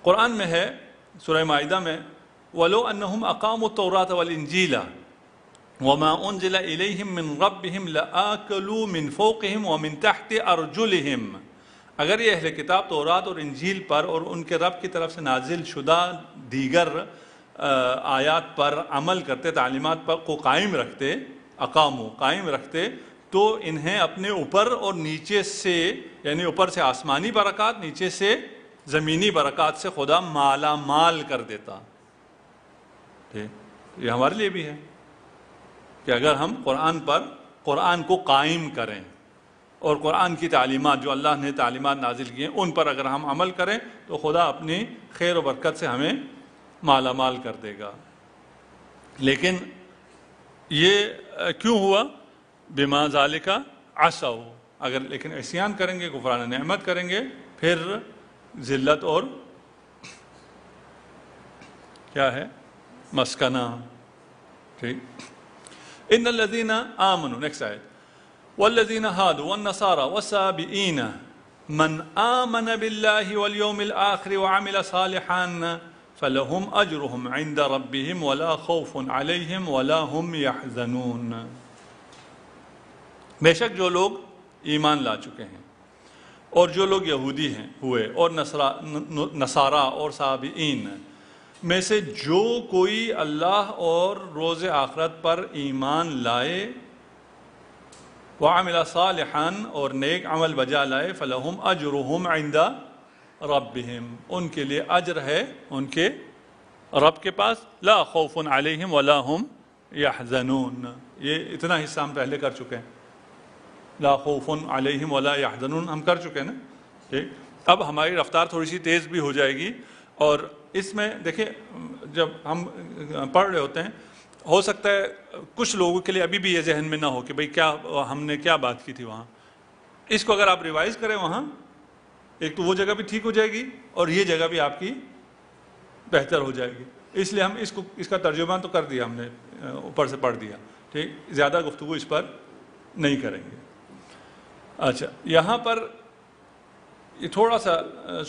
قرآن میں ہے سورہ مائدہ میں، وَلَوْ أَنَّهُمْ أَقَامُوا التَّوْرَاةَ وَالْإِنْجِيلَ وَمَا أُنزِلَ إِلَيْهِمْ مِنْ رَبِّهِمْ لَآكَلُوا مِنْ فَوْقِهِمْ وَمِنْ تَحْتِ أَرْجُلِهِمْ. اگر یہ اہل کتاب تورات اور انجیل پر اور ان کے رب کی طرف سے نازل شدہ دیگر آیات پر عمل کرتے، تعلیمات پر کو قائم رکھتے، اقامو قائم رکھتے، تو انہیں اپنے اوپر اور نیچے سے، یعنی اوپر سے آسمانی برکات، نیچے سے زمینی برکات سے خدا مالا مال کر دیتا. یہ ہمارے لیے بھی ہے کہ اگر ہم قرآن پر، قرآن کو قائم کریں اور قرآن کی تعلیمات جو اللہ نے تعلیمات نازل کی ہیں ان پر اگر ہم عمل کریں تو خدا اپنی خیر و برکت سے ہمیں مالا مال کر دے گا. لیکن یہ کیوں ہوا؟ بما ذالک عصوا. اگر لیکن عصیان کریں گے، کفران نعمت کریں گے، پھر ذلت اور کیا ہے؟ مسکنہ. ٹھیک، ان الذین آمنوا، نیکسٹ آیت، والذین ہادوا والنصارى والسابئین من آمن باللہ والیوم الآخر وعمل صالحا فلہم اجرہم عند ربہم ولا خوف علیہم ولا ہم یحزنون، بے شک جو لوگ ایمان لا چکے ہیں اور جو لوگ یہودی ہیں ہوئے اور نصارہ اور صابئین میں سے جو کوئی اللہ اور روز آخرت پر ایمان لائے، وعمل صالحا اور نیک عمل بجا لائے، فلہم اجرہم عند ربہم ان کے لیے اجر ہے ان کے رب کے پاس، لا خوف علیہم ولا ہم یحزنون، یہ اتنا حصہ ہم پہلے کر چکے ہیں، لا خوف علیہم ولا یحزنون ہم کر چکے ہیں نا، ٹھیک۔ اب ہماری رفتار تھوڑی سی تیز بھی ہو جائے گی، اور اس میں دیکھیں جب ہم پڑھ رہے ہوتے ہیں ہو سکتا ہے کچھ لوگوں کے لیے ابھی بھی یہ ذہن میں نہ ہو کہ بھئی کیا ہم نے کیا بات کی تھی وہاں، اس کو اگر آپ ریوائز کریں وہاں، ایک تو وہ جگہ بھی ٹھیک ہو جائے گی اور یہ جگہ بھی آپ کی بہتر ہو جائے گی، اس لیے ہم اس کا ترجمہ تو کر دیا، ہم نے اوپر سے پڑھ دیا، ٹھیک، زیادہ گفتگو اس پر نہیں کریں گے۔ اچھا، یہاں پر یہ تھوڑا سا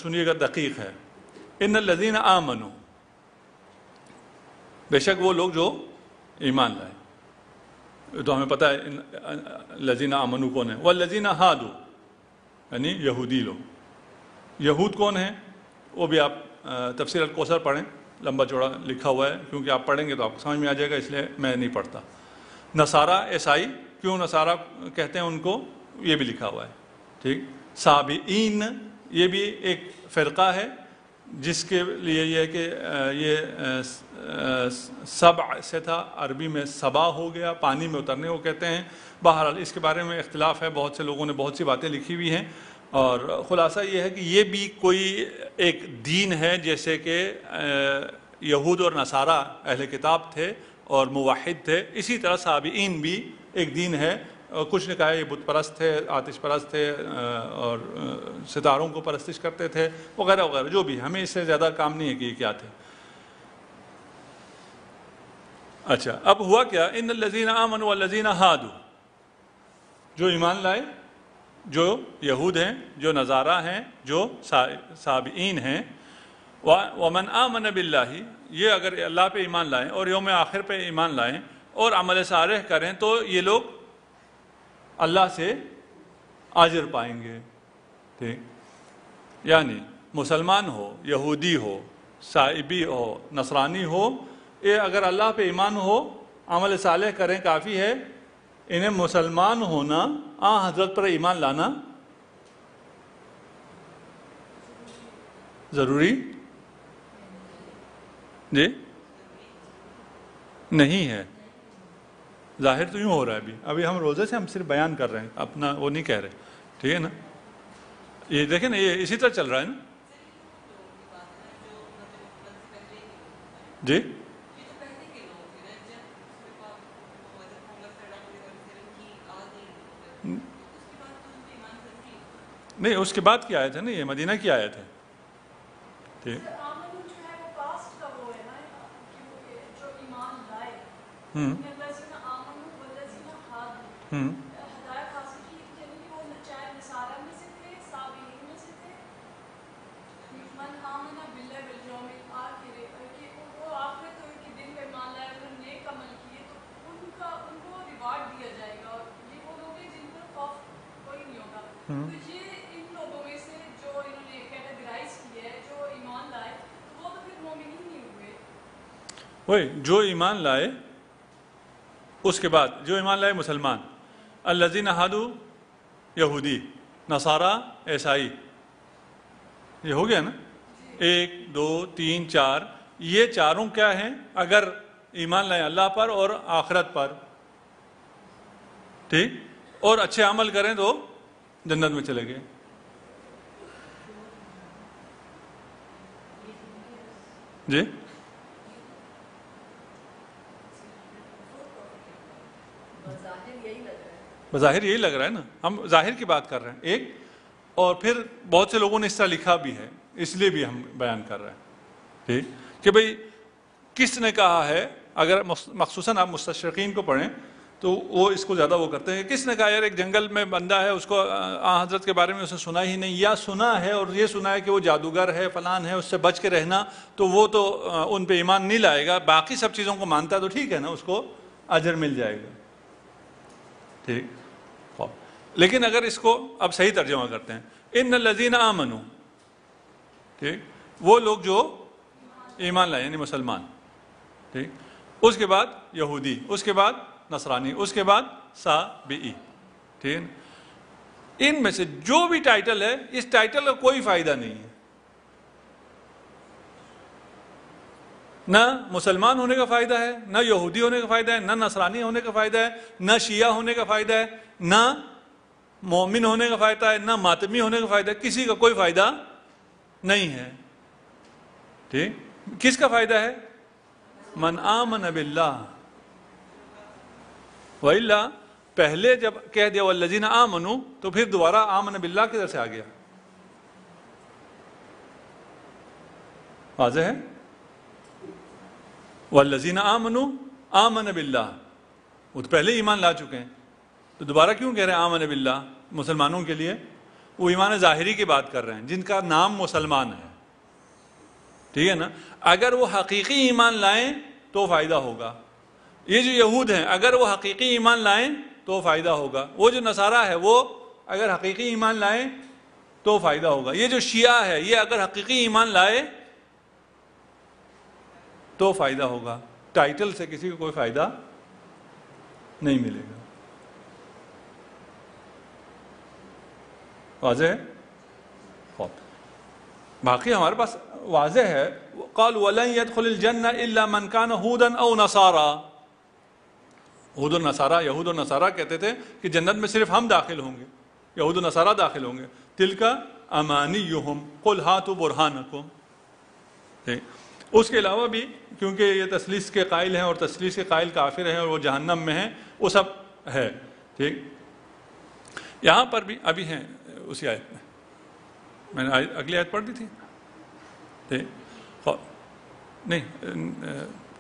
سنیے گا، دقیق ہے، ان الذین آمنوا، بے شک وہ لوگ جو ایمان لائے، تو ہمیں پتہ ہے الذین آمنوا کون ہیں، والذین ہادوا یعنی یہودی لوگ، یہود کون ہیں وہ بھی آپ تفسیر الکوثر پڑھیں، لمبا چوڑا لکھا ہوا ہے، کیونکہ آپ پڑھیں گے تو آپ کو سمجھ میں آ جائے گا، اس لیے میں نہیں پڑھتا۔ نصارہ عیسائی، کیوں نصارہ کہتے ہیں ان کو، یہ بھی لکھا ہوا ہے، ٹھیک۔ صابئین یہ بھی ایک فرقہ ہے جس کے لیے یہ ہے کہ یہ سبع سے تھا، عربی میں سبا ہو گیا، پانی میں اترنے کو کہتے ہیں۔ بہرحال اس کے بارے میں اختلاف ہے، بہت سے لوگوں نے بہت سی باتیں لکھی ہوئی ہیں، اور خلاصہ یہ ہے کہ یہ بھی کوئی ایک دین ہے، جیسے کہ یہود اور نصارہ اہل کتاب تھے اور موحد تھے، اسی طرح صابئین بھی ایک دین ہے۔ کچھ نے کہا یہ بت پرست تھے، آتش پرست تھے، اور ستاروں کو پرستش کرتے تھے، وغیرہ وغیرہ، جو بھی، ہمیں اس سے زیادہ کام نہیں ہے کہ یہ کیا تھے۔ اچھا، اب ہوا کیا، ان الذین آمنوا والذین ہادوا، جو ایمان لائے، جو یہود ہیں، جو نصارہ ہیں، جو صابئین ہیں، ومن آمن باللہ، یہ اگر اللہ پہ ایمان لائیں اور یوم آخر پہ ایمان لائیں اور عمل صالح کریں تو یہ لوگ اللہ سے اجر پائیں گے، ٹھیک۔ یعنی مسلمان ہو، یہودی ہو، صابئی ہو، نصرانی ہو، یہ اگر اللہ پہ ایمان ہو، عمل صالح کریں کافی ہے، انہیں مسلمان ہونا، حضرت پر ایمان لانا ضروری جی نہیں ہے۔ ظاہر تو یوں ہو رہا ہے، ابھی ہم روزے سے ہم صرف بیان کر رہے ہیں، اپنا وہ نہیں کہہ رہے، ٹھیک ہے نا۔ یہ دیکھیں نا، یہ اسی طرح چل رہا ہے نا جی۔ نہیں، اس کے بعد کی آیت ہے نا، یہ مدینہ کی آیت ہے، ٹھیک۔ وہی جو ایمان لائے، اس کے بعد جو ایمان لائے مسلمان، الذین ہادوا یہودی، نصارہ عیسائی، یہ ہو گیا نا، 1 2 3 4، یہ چاروں کیا ہیں، اگر ایمان لائیں اللہ پر اور آخرت پر، ٹھیک، اور اچھے عمل کریں تو جنت میں چلے گئے۔ جی بظاہر یہی لگ رہا ہے نا، ہم ظاہر کی بات کر رہے ہیں ایک، اور پھر بہت سے لوگوں نے اس طرح لکھا بھی ہے، اس لیے بھی ہم بیان کر رہے ہیں، ٹھیک، کہ بھئی کس نے کہا ہے، اگر مخصوصاً آپ مستشرقین کو پڑھیں تو وہ اس کو زیادہ وہ کرتے ہیں. کس نے کہا یار ایک جنگل میں بندہ ہے, اس کو حضرت کے بارے میں اسے سنا ہی نہیں, یا سنا ہے اور یہ سنا ہے کہ وہ جادوگر ہے فلان ہے, اس سے بچ کے رہنا, تو وہ تو ان پہ ایمان نہیں لائے گا. باقی سب چیزوں کو مانتا ہے تو ٹھیک ہے نا, اس کو اجر مل جائے گا. ٹھیک. لیکن اگر اس کو اب صحیح ترجمہ کرتے ہیں, ان الذین آمنوا, ٹھیک, وہ لوگ جو ایمان لائے یعنی مسلمان, ٹھیک, اس کے بعد یہودی, اس کے بعد نصرانی, اس کے بعد سابئی, ٹھیک. ان میں سے جو بھی ٹائٹل ہے, اس ٹائٹل کا کوئی فائدہ نہیں ہے. نہ مسلمان ہونے کا فائدہ ہے, نہ یہودی ہونے کا فائدہ ہے, نہ نصرانی ہونے کا فائدہ ہے, نہ شیعہ ہونے کا فائدہ ہے, نہ مومن ہونے کا فائدہ ہے, نہ ماتمی ہونے کا فائدہ ہے. کسی کا کوئی فائدہ نہیں ہے. ٹھیک. کس کا فائدہ ہے؟ من آمن باللہ. وَإِلَّا پہلے جب کہہ دیا وَالَّذِينَ آمَنُوا تو پھر دوبارہ آمن باللہ کدھر سے آ گیا؟ واضح ہے؟ وَالَّذِينَ آمَنُوا آمن باللہ, وہ تو پہلے ایمان لا چکے ہیں, تو دوبارہ کیوں کہہ رہے ہیں آمن باللہ مسلمانوں کے لیے؟ وہ ایمان ظاہری کی بات کر رہے ہیں جن کا نام مسلمان ہے. ٹھیک ہے نا. اگر وہ حقیقی ایمان لائیں تو فائدہ ہوگا. یہ جو یہود ہیں اگر وہ حقیقی ایمان لائیں تو فائدہ ہوگا. وہ جو نصارہ ہے وہ اگر حقیقی ایمان لائیں تو فائدہ ہوگا. یہ جو شیعہ ہے یہ اگر حقیقی ایمان لائے تو فائدہ ہوگا. ٹائٹل سے کسی کو کوئی فائدہ نہیں ملے گا. واضح ہے؟ باقی ہمارے پاس واضح ہے. قالوا ولن يدخل الجنة الا من كان هودا او نصارى. یہود و نصارہ کہتے تھے کہ جنت میں صرف ہم داخل ہوں گے, یہود و نصارہ داخل ہوں گے. تلک امانیہم قل ہاتوا برہانکم. اس کے علاوہ بھی کیونکہ یہ تثلیث کے قائل ہیں اور تثلیث کے قائل کافر ہیں اور وہ جہنم میں ہیں, وہ سب ہے. ٹھیک. یہاں پر بھی ابھی ہیں اسی آیت میں نے اگلی آیت پڑھ دی تھی. نہیں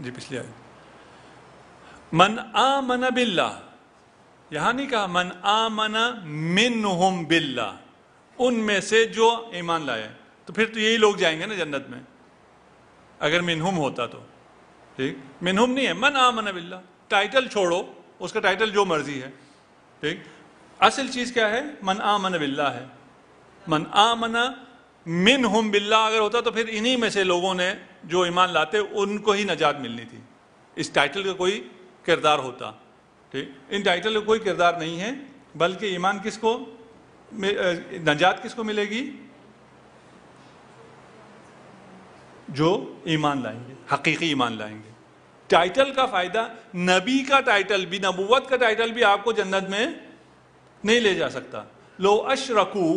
جی پچھلی آیت. من آمن باللہ, یہاں نہیں کہا من آمن منہم باللہ, ان میں سے جو ایمان لائے. تو پھر تو یہی لوگ جائیں گے نا جنت میں اگر منہم ہوتا تو. ٹھیک. منہم نہیں ہے, من آمن باللہ. ٹائٹل چھوڑو, اس کا ٹائٹل جو مرضی ہے. ٹھیک. اصل چیز کیا ہے؟ من آمن باللہ ہے. من آمن منہم باللہ اگر ہوتا تو پھر انہی میں سے لوگوں نے جو ایمان لاتے ان کو ہی نجات ملنی تھی. اس ٹائٹل کا کوئی کردار ہوتا. ٹھیک. ان ٹائٹل کا کوئی کردار نہیں ہے, بلکہ ایمان کس کو, نجات کس کو ملے گی؟ جو ایمان لائیں گے, حقیقی ایمان لائیں گے. ٹائٹل کا فائدہ, نبی کا ٹائٹل بھی, نبوت کا ٹائٹل بھی آپ کو جنت میں نہیں لے جا سکتا. لو اشرکو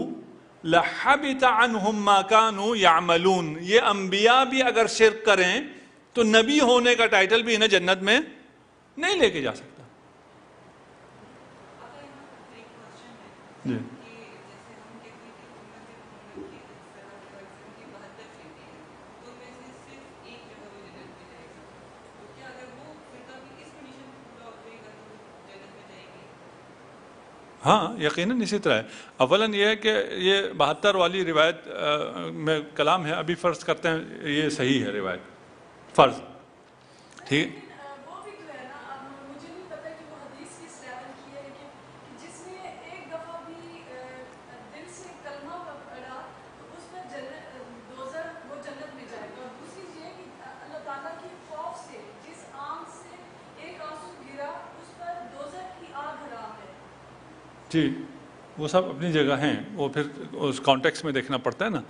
لحبط عنہم ما کانوا یعملون. یہ انبیاء بھی اگر شرک کریں تو نبی ہونے کا ٹائٹل بھی انہیں جنت میں نہیں لے کے جا سکتا. جی ہاں یقیناً اسی طرح ہے. اولاً یہ ہے کہ یہ 72 والی روایت میں کلام ہے, ابھی فرض کرتے ہیں یہ صحیح ہے روایت, فرض. ٹھیک. جی وہ سب اپنی جگہ ہیں, وہ پھر اس کانٹیکس میں دیکھنا پڑتا ہے نا.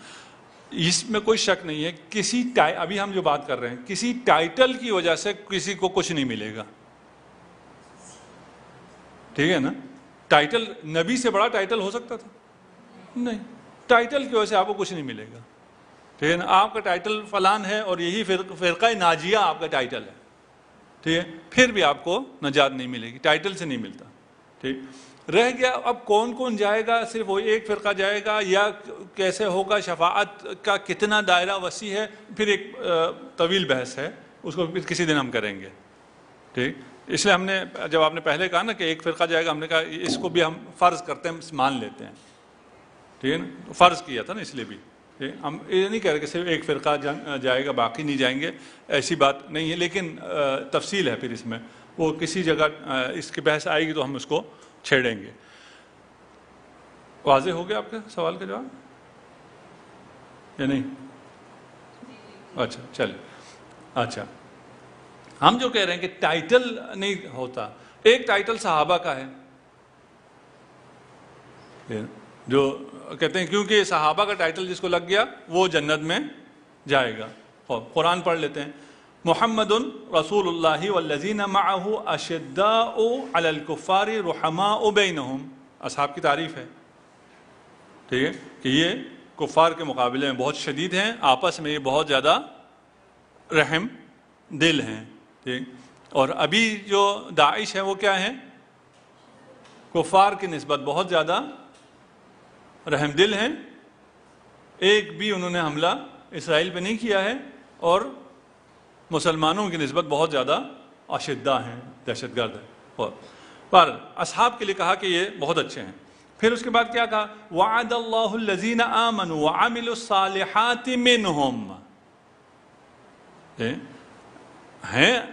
اس میں کوئی شک نہیں ہے کسی ابھی ہم جو بات کر رہے ہیں کسی ٹائٹل کی وجہ سے کسی کو کچھ نہیں ملے گا. ٹھیک ہے نا. ٹائٹل نبی سے بڑا ٹائٹل ہو سکتا تھا؟ نہیں. ٹائٹل کی وجہ سے آپ کو کچھ نہیں ملے گا. ٹھیک ہے نا. آپ کا ٹائٹل فلان ہے اور یہی فرقہ ناجیہ آپ کا ٹائٹل ہے. ٹھیک ہے. پھر بھی آپ کو نجات نہیں ملے گی, ٹائٹل سے نہیں ملتا. ٹھیک. رہ گیا اب کون کون جائے گا, صرف وہ ایک فرقہ جائے گا یا کیسے ہوگا, شفاعت کا کتنا دائرہ وسیع ہے, پھر ایک طویل بحث ہے, اس کو پھر کسی دن ہم کریں گے. ٹھیک. اس لیے ہم نے جب آپ نے پہلے کہا نا کہ ایک فرقہ جائے گا، ہم نے کہا اس کو بھی ہم فرض کرتے ہیں، مان لیتے ہیں، ٹھیک ہے نا، فرض کیا تھا نا، اس لیے بھی ہم یہ نہیں کہہ رہے کہ صرف ایک فرقہ جائے گا باقی نہیں جائیں گے، ایسی بات نہیں ہے، لیکن تفصیل ہے پھر اس میں، وہ کسی جگہ اس کی بحث آئے گی تو ہم اس کو چھیڑیں گے۔ واضح ہو گیا آپ کے سوال کا جواب یا نہیں؟ اچھا چلے، اچھا ہم جو کہہ رہے ہیں کہ ٹائٹل نہیں ہوتا، ایک ٹائٹل صحابہ کا ہے جو کہتے ہیں کیونکہ صحابہ کا ٹائٹل جس کو لگ گیا وہ جنت میں جائے گا۔ اور قرآن پڑھ لیتے ہیں، محمد رسول اللہ والذین معہ اشداء علی الکفار رحماء بینہم، اصحاب کی تعریف ہے، ٹھیک ہے، کہ یہ کفار کے مقابلے میں بہت شدید ہیں، آپس میں یہ بہت زیادہ رحم دل ہیں، ٹھیک۔ اور ابھی جو داعش ہے وہ کیا ہیں؟ کفار کی نسبت بہت زیادہ رحم دل ہیں، ایک بھی انہوں نے حملہ اسرائیل پہ نہیں کیا ہے، اور مسلمانوں کی نسبت بہت زیادہ اشداء ہیں، دہشت گرد ہیں۔ پر اصحاب کے لیے کہا کہ یہ بہت اچھے ہیں۔ پھر اس کے بعد کیا کہا؟ وعد اللہ الذین آمنوا وعملوا الصالحات منہم، ہیں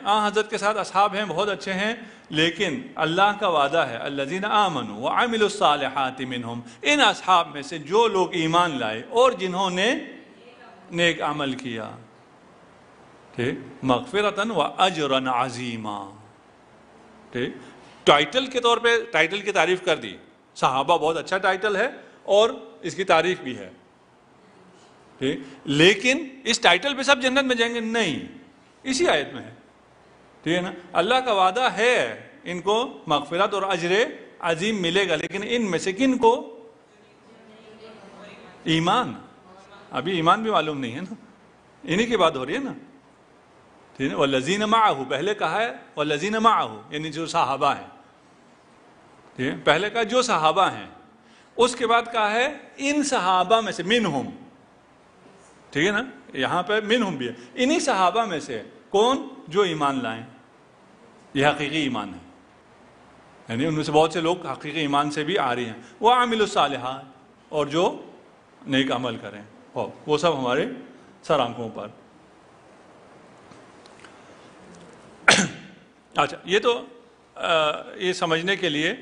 حضرت کے ساتھ اصحاب ہیں، بہت اچھے ہیں، لیکن اللہ کا وعدہ ہے الذین آمنوا وعملوا الصالحات منہم، ان اصحاب میں سے جو لوگ ایمان لائے اور جنہوں نے نیک عمل کیا، ٹھیک، مغفرتاً و اجرا عظیما، ٹھیک۔ ٹائٹل کے طور پہ ٹائٹل کی تعریف کر دی، صحابہ بہت اچھا ٹائٹل ہے اور اس کی تعریف بھی ہے، ٹھیک، لیکن اس ٹائٹل پہ سب جنت میں جائیں گے نہیں، اسی آیت میں ہے، ٹھیک ہے نا۔ اللہ کا وعدہ ہے ان کو مغفرت اور اجر عظیم ملے گا، لیکن ان میں سے کن کو؟ ایمان، ابھی ایمان بھی معلوم نہیں ہے نا، انہی کی بات ہو رہی ہے نا، ٹھیک ہے۔ والذین معہ، پہلے کہا ہے والذین معہ، یعنی جو صحابہ ہیں، ٹھیک ہے، پہلے کہا جو صحابہ ہیں، اس کے بعد کہا ہے ان صحابہ میں سے، منہم، ٹھیک ہے نا، یہاں پہ منہم بھی ہے، انہی صحابہ میں سے کون؟ جو ایمان لائیں، یہ حقیقی ایمان ہے، یعنی ان میں سے بہت سے لوگ حقیقی ایمان سے بھی آ رہی ہیں، وعملوا الصالحات، اور جو نیک عمل کریں، وہ سب ہمارے سر آنکھوں پر۔ اچھا، یہ تو یہ سمجھنے کے لیے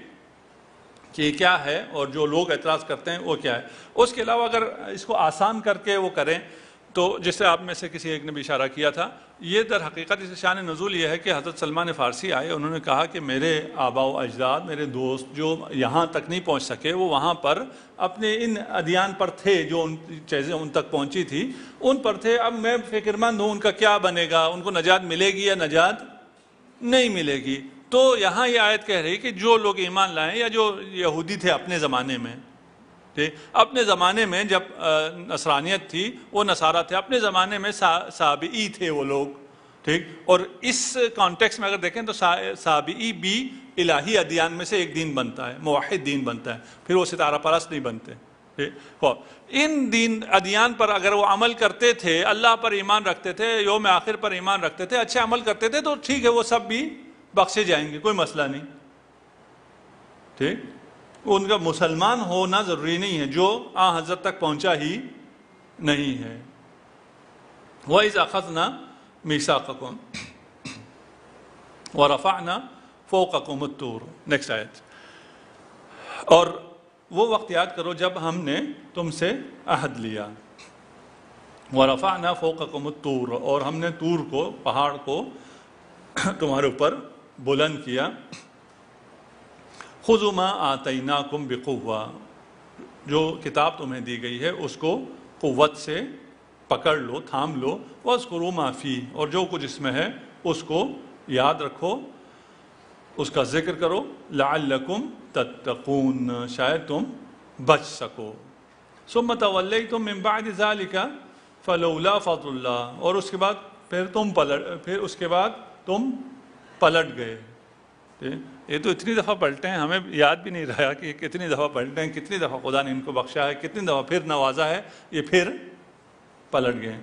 کہ یہ کیا ہے اور جو لوگ اعتراض کرتے ہیں وہ کیا ہے۔ اس کے علاوہ اگر اس کو آسان کر کے وہ کریں تو جس سے آپ میں سے کسی ایک نے بھی اشارہ کیا تھا، یہ در حقیقت اس شان نزول یہ ہے کہ حضرت سلمان فارسی آئے، انہوں نے کہا کہ میرے آباء و اجداد، میرے دوست جو یہاں تک نہیں پہنچ سکے، وہ وہاں پر اپنے ان ادیان پر تھے، جو ان چیزیں ان تک پہنچی تھی ان پر تھے، اب میں فکر مند ہوں ان کا کیا بنے گا، ان کو نجات ملے گی یا نجات نہیں ملے گی۔ تو یہاں یہ آیت کہہ رہی کہ جو لوگ ایمان لائیں، یا جو یہودی تھے اپنے زمانے میں، اپنے زمانے میں جب نصرانیت تھی، وہ نصارہ تھے، اپنے زمانے میں سابئی تھے وہ لوگ، ٹھیک۔ اور اس کانٹیکس میں اگر دیکھیں تو سابئی بھی الہی ادیان میں سے ایک دین بنتا ہے، موحد دین بنتا ہے، پھر وہ ستارہ پرست نہیں بنتے، ٹھیک۔ ان دین ادیان پر اگر وہ عمل کرتے تھے، اللہ پر ایمان رکھتے تھے، یوم آخر پر ایمان رکھتے تھے، اچھے عمل کرتے تھے، تو ٹھیک ہے، وہ سب بھی بخشے جائیں گے، کوئی مسئلہ نہیں، ٹھیک۔ ان کا مسلمان ہونا ضروری نہیں ہے جو حضرت تک پہنچا ہی نہیں ہے۔ وَإِذْ أَخَذْنَا مِيثَاقَكُمْ وَرَفَعْنَا فَوْقَكُمُ الطُّورَ، نیکسٹ آیت۔ اور وہ وقت یاد کرو جب ہم نے تم سے عہد لیا، وَرَفَعْنَا فَوْقَكُمُ الطُّورَ، اور ہم نے طور کو، پہاڑ کو تمہارے اوپر بلند کیا، خُذُوا مَا آتَيْنَاكُمْ بِقُوَّةٍ، جو کتاب تمہیں دی گئی ہے اس کو قوت سے پکڑ لو، تھام لو، وَاذْكُرُوا مَا فِيهِ، اور جو کچھ اس میں ہے اس کو یاد رکھو، اس کا ذکر کرو، لَعَلَّكُمْ تَتَّقُونَ، شاید تم بچ سکو۔ ثُمَّ تَوَلَّيْتُم مِّن بَعْدِ ذَلِكَ فَلَوْلَا فَضْلُ اللَّهِ، اور اس کے بعد پھر اس کے بعد تم پلٹ گئے۔ یہ تو اتنی دفعہ پلٹے ہیں، ہمیں یاد بھی نہیں رہا کہ کتنی دفعہ پلٹے ہیں، کتنی دفعہ خدا نے ان کو بخشا ہے، کتنی دفعہ پھر نوازا ہے، یہ پھر پلٹ گئے۔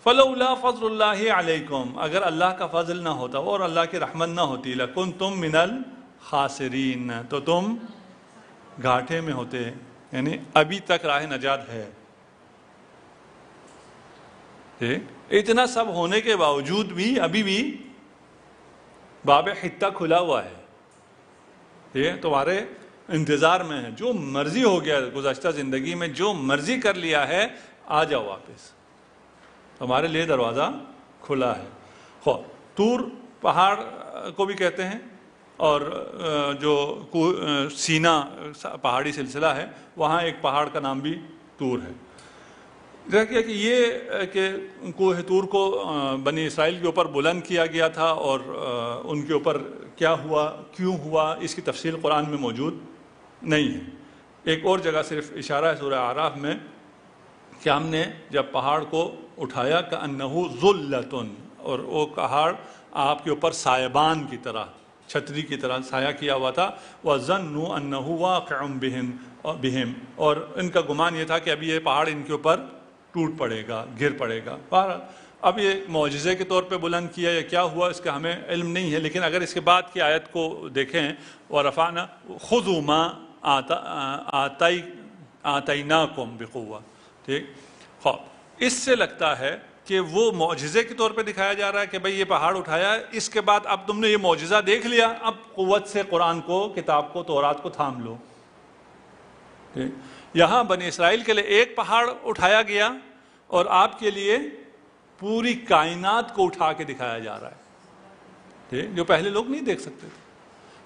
فلولا فضل اللہ علیکم، اگر اللہ کا فضل نہ ہوتا اور اللہ کی رحمت نہ ہوتی، لکنتم من الخاسرین، تو تم گھاٹے میں ہوتے، یعنی ابھی تک راہ نجات ہے. اتنا سب ہونے کے باوجود بھی ابھی بھی باب حتہ کھلا ہوا ہے، یہ تمہارے انتظار میں ہے. جو مرضی ہو گیا گزشتہ زندگی میں، جو مرضی کر لیا ہے، آ جاؤ واپس، تمہارے لیے دروازہ کھلا ہے. طور پہاڑ کو بھی کہتے ہیں، اور جو سینا پہاڑی سلسلہ ہے، وہاں ایک پہاڑ کا نام بھی طور ہے. دیکھیے کہ یہ کہ کوہ طور کو بنی اسرائیل کے اوپر بلند کیا گیا تھا، اور ان کے اوپر کیا ہوا، کیوں ہوا، اس کی تفصیل قرآن میں موجود نہیں ہے. ایک اور جگہ صرف اشارہ ہے سورہ اعراف میں کہ ہم نے جب پہاڑ کو اٹھایا کأنہ ذلۃ، اور وہ پہاڑ آپ کے اوپر سایبان کی طرح، چھتری کی طرح سایہ کیا ہوا تھا. وَظَنُّوا أَنَّهُ وَاقِعٌ بِهِمْ، اور ان کا گمان یہ تھا کہ ابھی یہ پہاڑ ان کے اوپر ٹوٹ پڑے گا، گر پڑے گا. اب یہ معجزے کے طور پہ بلند کیا یا کیا ہوا اس کا ہمیں علم نہیں ہے، لیکن اگر اس کے بعد کی آیت کو دیکھیں، وَرَفَعْنَا خُذُوا مَا آتَيْنَاكُمْ بِقُوَّةٍ، ٹھیک. اس سے لگتا ہے کہ وہ معجزے کے طور پہ دکھایا جا رہا ہے کہ بھئی یہ پہاڑ اٹھایا ہے، اس کے بعد اب تم نے یہ معجزہ دیکھ لیا، اب قوت سے قرآن کو، کتاب کو، تورات کو تھام لو. یہاں بنی اسرائیل کے لیے ایک پہاڑ اٹھایا گیا، اور آپ کے لیے پوری کائنات کو اٹھا کے دکھایا جا رہا ہے، جو پہلے لوگ نہیں دیکھ سکتے تھے.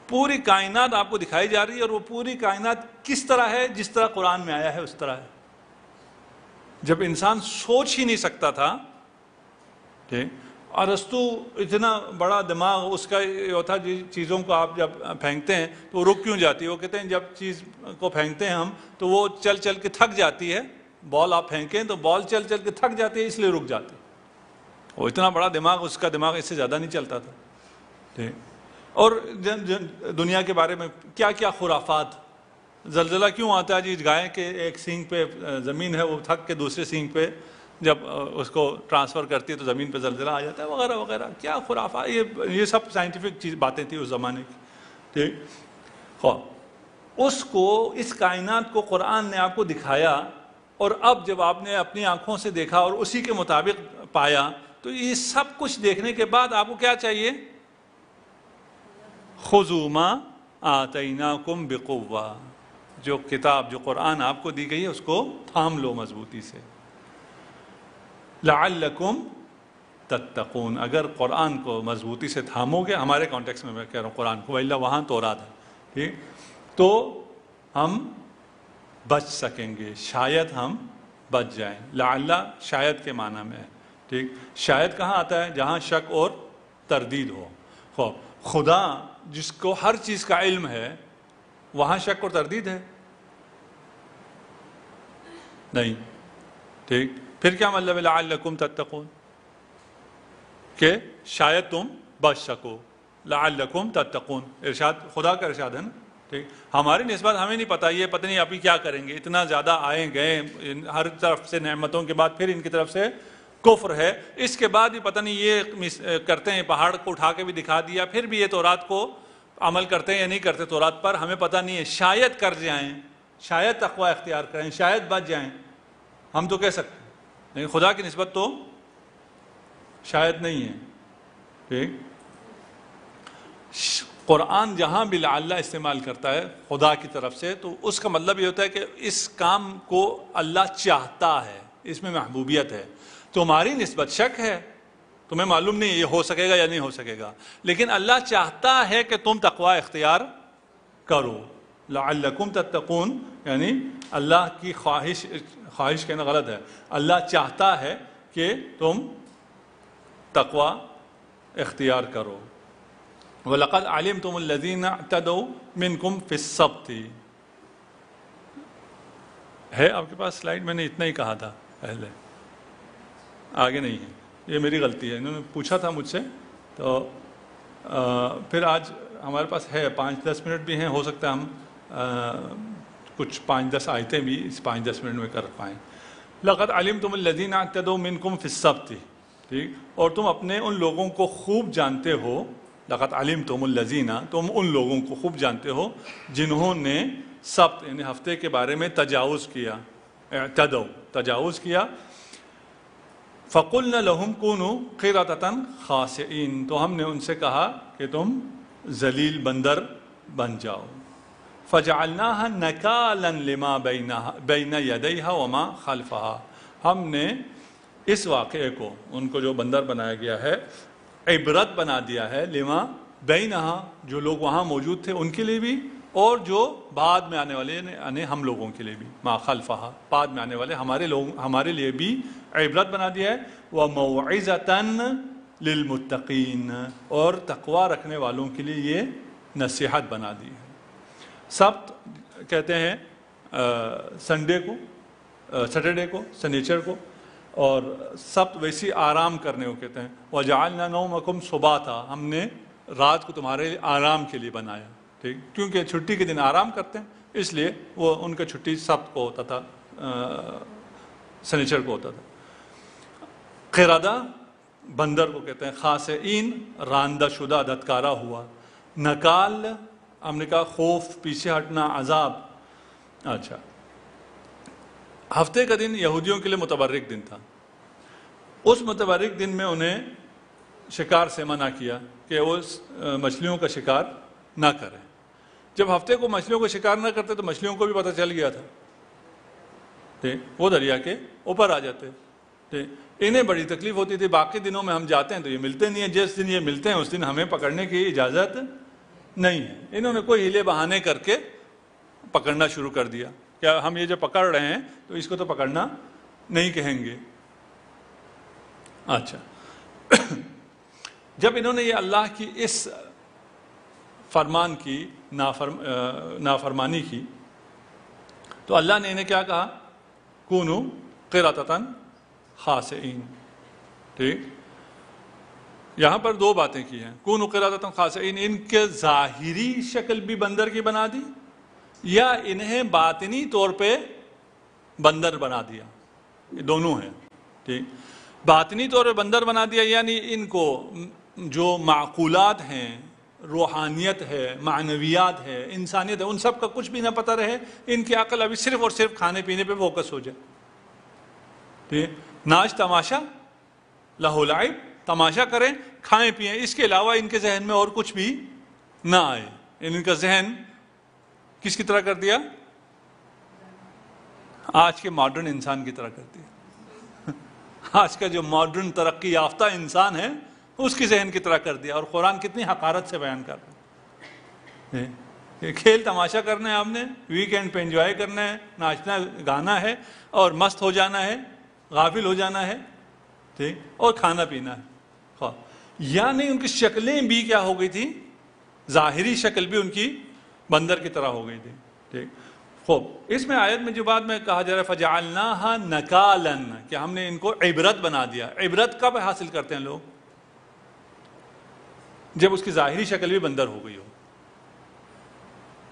پوری کائنات آپ کو دکھائی جا رہی ہے، اور وہ پوری کائنات کس طرح ہے؟ جس طرح قرآن میں آیا ہے اس طرح ہے. جب انسان سوچ ہی نہیں سکتا تھا. ارسطو اتنا بڑا دماغ اس کا یہ ہوتا، چیزوں کو آپ جب پھینکتے ہیں تو وہ رک کیوں جاتی ہے؟ وہ کہتے ہیں جب چیز کو پھینکتے ہیں ہم تو وہ چل چل کے تھک جاتی ہے. بال آپ پھینکیں تو بال چل چل کے تھک جاتی ہے، اس لیے رک جاتی ہے. وہ اتنا بڑا دماغ، اس کا دماغ اس سے زیادہ نہیں چلتا تھا. اور دنیا کے بارے میں کیا کیا خرافات، زلزلہ کیوں آتا ہے جی؟ گائے کے ایک سینگ پہ زمین ہے، وہ تھک کے دوسرے سینگ پہ جب اس کو ٹرانسفر کرتی ہے تو زمین پہ زلزلہ آ جاتا ہے، وغیرہ وغیرہ. کیا خرافات، یہ سب سائنٹیفک باتیں تھیں اس زمانے کی. ٹھیک. اس کو، اس کائنات کو قرآن نے آپ کو دکھایا، اور اب جب آپ نے اپنی آنکھوں سے دیکھا اور اسی کے مطابق پایا، تو یہ سب کچھ دیکھنے کے بعد آپ کو کیا چاہیے؟ خُذُوا مَا آتَيْنَاكُمْ بِقُوَّةٍ، جو کتاب، جو قرآن آپ کو دی گئی ہے اس کو تھام لو مضبوطی سے. لَعَلَّكُمْ تَتَّقُونَ، اگر قرآن کو مضبوطی سے تھامو گے، ہمارے کانٹیکس میں کہہ رہا ہوں قرآن کو، وَإِلَّا وہاں تورات ہے، ٹھیک، تو ہم بچ سکیں گے، شاید ہم بچ جائیں. لعل شاید کے معنی میں ہے. ٹھیک. شاید کہاں آتا ہے؟ جہاں شک اور تردید ہو. خدا جس کو ہر چیز کا علم ہے، وہاں شک اور تردید ہے نہیں. ٹھیک. پھر کیا مطلب ہے لعلکم تتقون؟ کہ شاید تم بچ سکو. لعلکم تتقون ارشاد، خدا کا ارشاد ہے نا. ٹھیک. ہماری نسبت ہمیں نہیں پتہ، یہ پتہ نہیں ابھی کیا کریں گے، اتنا زیادہ آئے گئے ہر طرف سے نعمتوں کے بعد، پھر ان کی طرف سے کفر ہے، اس کے بعد بھی پتہ نہیں یہ کرتے ہیں، پہاڑ کو اٹھا کے بھی دکھا دیا، پھر بھی یہ تورات کو عمل کرتے ہیں یا نہیں کرتے تورات پر، ہمیں پتہ نہیں ہے. شاید کر جائیں، شاید تقوی اختیار کریں، شاید بچ جائیں، ہم تو کہہ سکتے ہیں، لیکن خدا کی نسبت تو شاید نہیں ہے. ٹھیک. قرآن جہاں بھی لعل استعمال کرتا ہے خدا کی طرف سے، تو اس کا مطلب یہ ہوتا ہے کہ اس کام کو اللہ چاہتا ہے، اس میں محبوبیت ہے. تمہاری نسبت شک ہے، تمہیں معلوم نہیں یہ ہو سکے گا یا نہیں ہو سکے گا، لیکن اللہ چاہتا ہے کہ تم تقوی اختیار کرو. لعلکم تتقون یعنی اللہ کی خواہش کہنا غلط ہے، اللہ چاہتا ہے کہ تم تقوی اختیار کرو. وَلَقَدْ عَلِمْتُمُ الَّذِينَ اعْتَدَوْا مِنْكُمْ فِي السَّبْتِ. ہے آپ کے پاس سلائیڈ؟ میں نے اتنا ہی کہا تھا پہلے، آگے نہیں ہے، یہ میری غلطی ہے. انہوں نے پوچھا تھا مجھ سے، تو پھر آج ہمارے پاس ہے 5-10 منٹ بھی ہیں، ہو سکتا ہے ہم کچھ 5-10 آیتیں بھی اس 5-10 منٹ میں کر پائیں. لقد علمتم الذین اعتدوا منکم فی السبت، ٹھیک، اور تم اپنے ان لوگوں کو خوب جانتے ہو، لقد علمتم الذین، تم ان لوگوں کو خوب جانتے ہو جنہوں نے سبت یعنی ہفتے کے بارے میں تجاوز کیا، اعتدوا تجاوز کیا، فَقُلْنَا لَهُمْ كُونُوا قِرَدَةً خَاسِئِينَ، تو ہم نے ان سے کہا کہ تم ذلیل بندر بن جاؤ، فَجَعَلْنَاهَا نَكَالًا لِمَا بَيْنَ يَدَيْهَا وَمَا خَلْفَهَا، ہم نے اس واقعے کو، ان کو جو بندر بنایا گیا ہے، عبرت بنا دیا ہے، لما بینہا، جو لوگ وہاں موجود تھے ان کے لیے بھی، اور جو بعد میں آنے والے یعنی ہم لوگوں کے لیے بھی، ما خلفہا، بعد میں آنے والے ہمارے لیے بھی عبرت بنا دیا ہے، وَمَوْعِظَةً لِلْمُتَّقِينَ، اور تقوی رکھنے والوں کے لیے یہ نصیحت بنا دی ہے۔ سبت کہتے ہیں سنڈے کو، سیٹرڈے کو، سنیچر کو، اور سبت ویسی آرام کرنے کو کہتے ہیں۔ وَجَعَلْنَا نَوْمَكُمْ سُبَاتًا، ہم نے رات کو تمہارے آرام کے لیے بنایا، ٹھیک، کیونکہ چھٹی کے دن آرام کرتے ہیں، اس لیے وہ ان کا چھٹی سبت کو ہوتا تھا، سنیچر کو ہوتا تھا۔ قردہ بندر کو کہتے ہیں، خاسئین راندہ شدہ، دھتکارا ہوا، نکال ہم نے کہا خوف، پیچھے ہٹنا، عذاب۔ اچھا، ہفتے کا دن یہودیوں کے لیے متبرک دن تھا، اس متبرک دن میں انہیں شکار سے منع کیا کہ وہ مچھلیوں کا شکار نہ کریں۔ جب ہفتے کو مچھلیوں کا شکار نہ کرتے تو مچھلیوں کو بھی پتہ چل گیا تھا، وہ دریا کے اوپر آ جاتے، انہیں بڑی تکلیف ہوتی تھی۔ باقی دنوں میں ہم جاتے ہیں تو یہ ملتے نہیں ہیں، جس دن یہ ملتے ہیں اس دن ہمیں پکڑنے کی اجازت نہیں ہے۔ انہوں نے کوئی ہیلے بہانے کر کے پکڑنا شروع کر دیا، کیا ہم یہ جو پکڑ رہے ہیں تو اس کو تو پکڑنا نہیں کہیں گے۔ اچھا، جب انہوں نے یہ اللہ کی اس فرمان کی نافرمانی کی تو اللہ نے انہیں کیا کہا؟ کونوا قردۃ خاسئین، ٹھیک، یہاں پر دو باتیں کی ہیں، کونوا قردۃ خاسئین، ان کے ظاہری شکل بھی بندر کی بنا دی یا انہیں باطنی طور پہ بندر بنا دیا، یہ دونوں ہیں، ٹھیک۔ باطنی طور پہ بندر بنا دیا یعنی ان کو جو معقولات ہیں، روحانیت ہے، معنویات ہے، انسانیت ہے، ان سب کا کچھ بھی نہ پتہ رہے، ان کی عقل ابھی صرف اور صرف کھانے پینے پہ فوکس ہو جائے، ٹھیک، ناچ تماشا، لہو لعب، تماشا کریں، کھائیں پئیں، اس کے علاوہ ان کے ذہن میں اور کچھ بھی نہ آئے۔ ان کا ذہن کس کی طرح کر دیا؟ آج کے ماڈرن انسان کی طرح کر دیا۔ آج کا جو ماڈرن ترقی یافتہ انسان ہے اس کی ذہن کی طرح کر دیا، اور قرآن کتنی حقارت سے بیان کر رہا ہے۔ کھیل تماشا کرنا ہے، آپ نے ویکینڈ پہ انجوائے کرنا ہے، ناچنا گانا ہے اور مست ہو جانا ہے، غافل ہو جانا ہے، ٹھیک، اور کھانا پینا ہے۔ یعنی ان کی شکلیں بھی کیا ہو گئی تھی؟ ظاہری شکل بھی ان کی بندر کی طرح ہو گئی تھی، ٹھیک۔ خوب، اس میں آیت میں جو بات میں کہا جا رہا ہے فَجَعَلْنَاهَا نَكَالًا، کہ ہم نے ان کو عبرت بنا دیا۔ عبرت کب حاصل کرتے ہیں لوگ؟ جب اس کی ظاہری شکل بھی بندر ہو گئی ہو،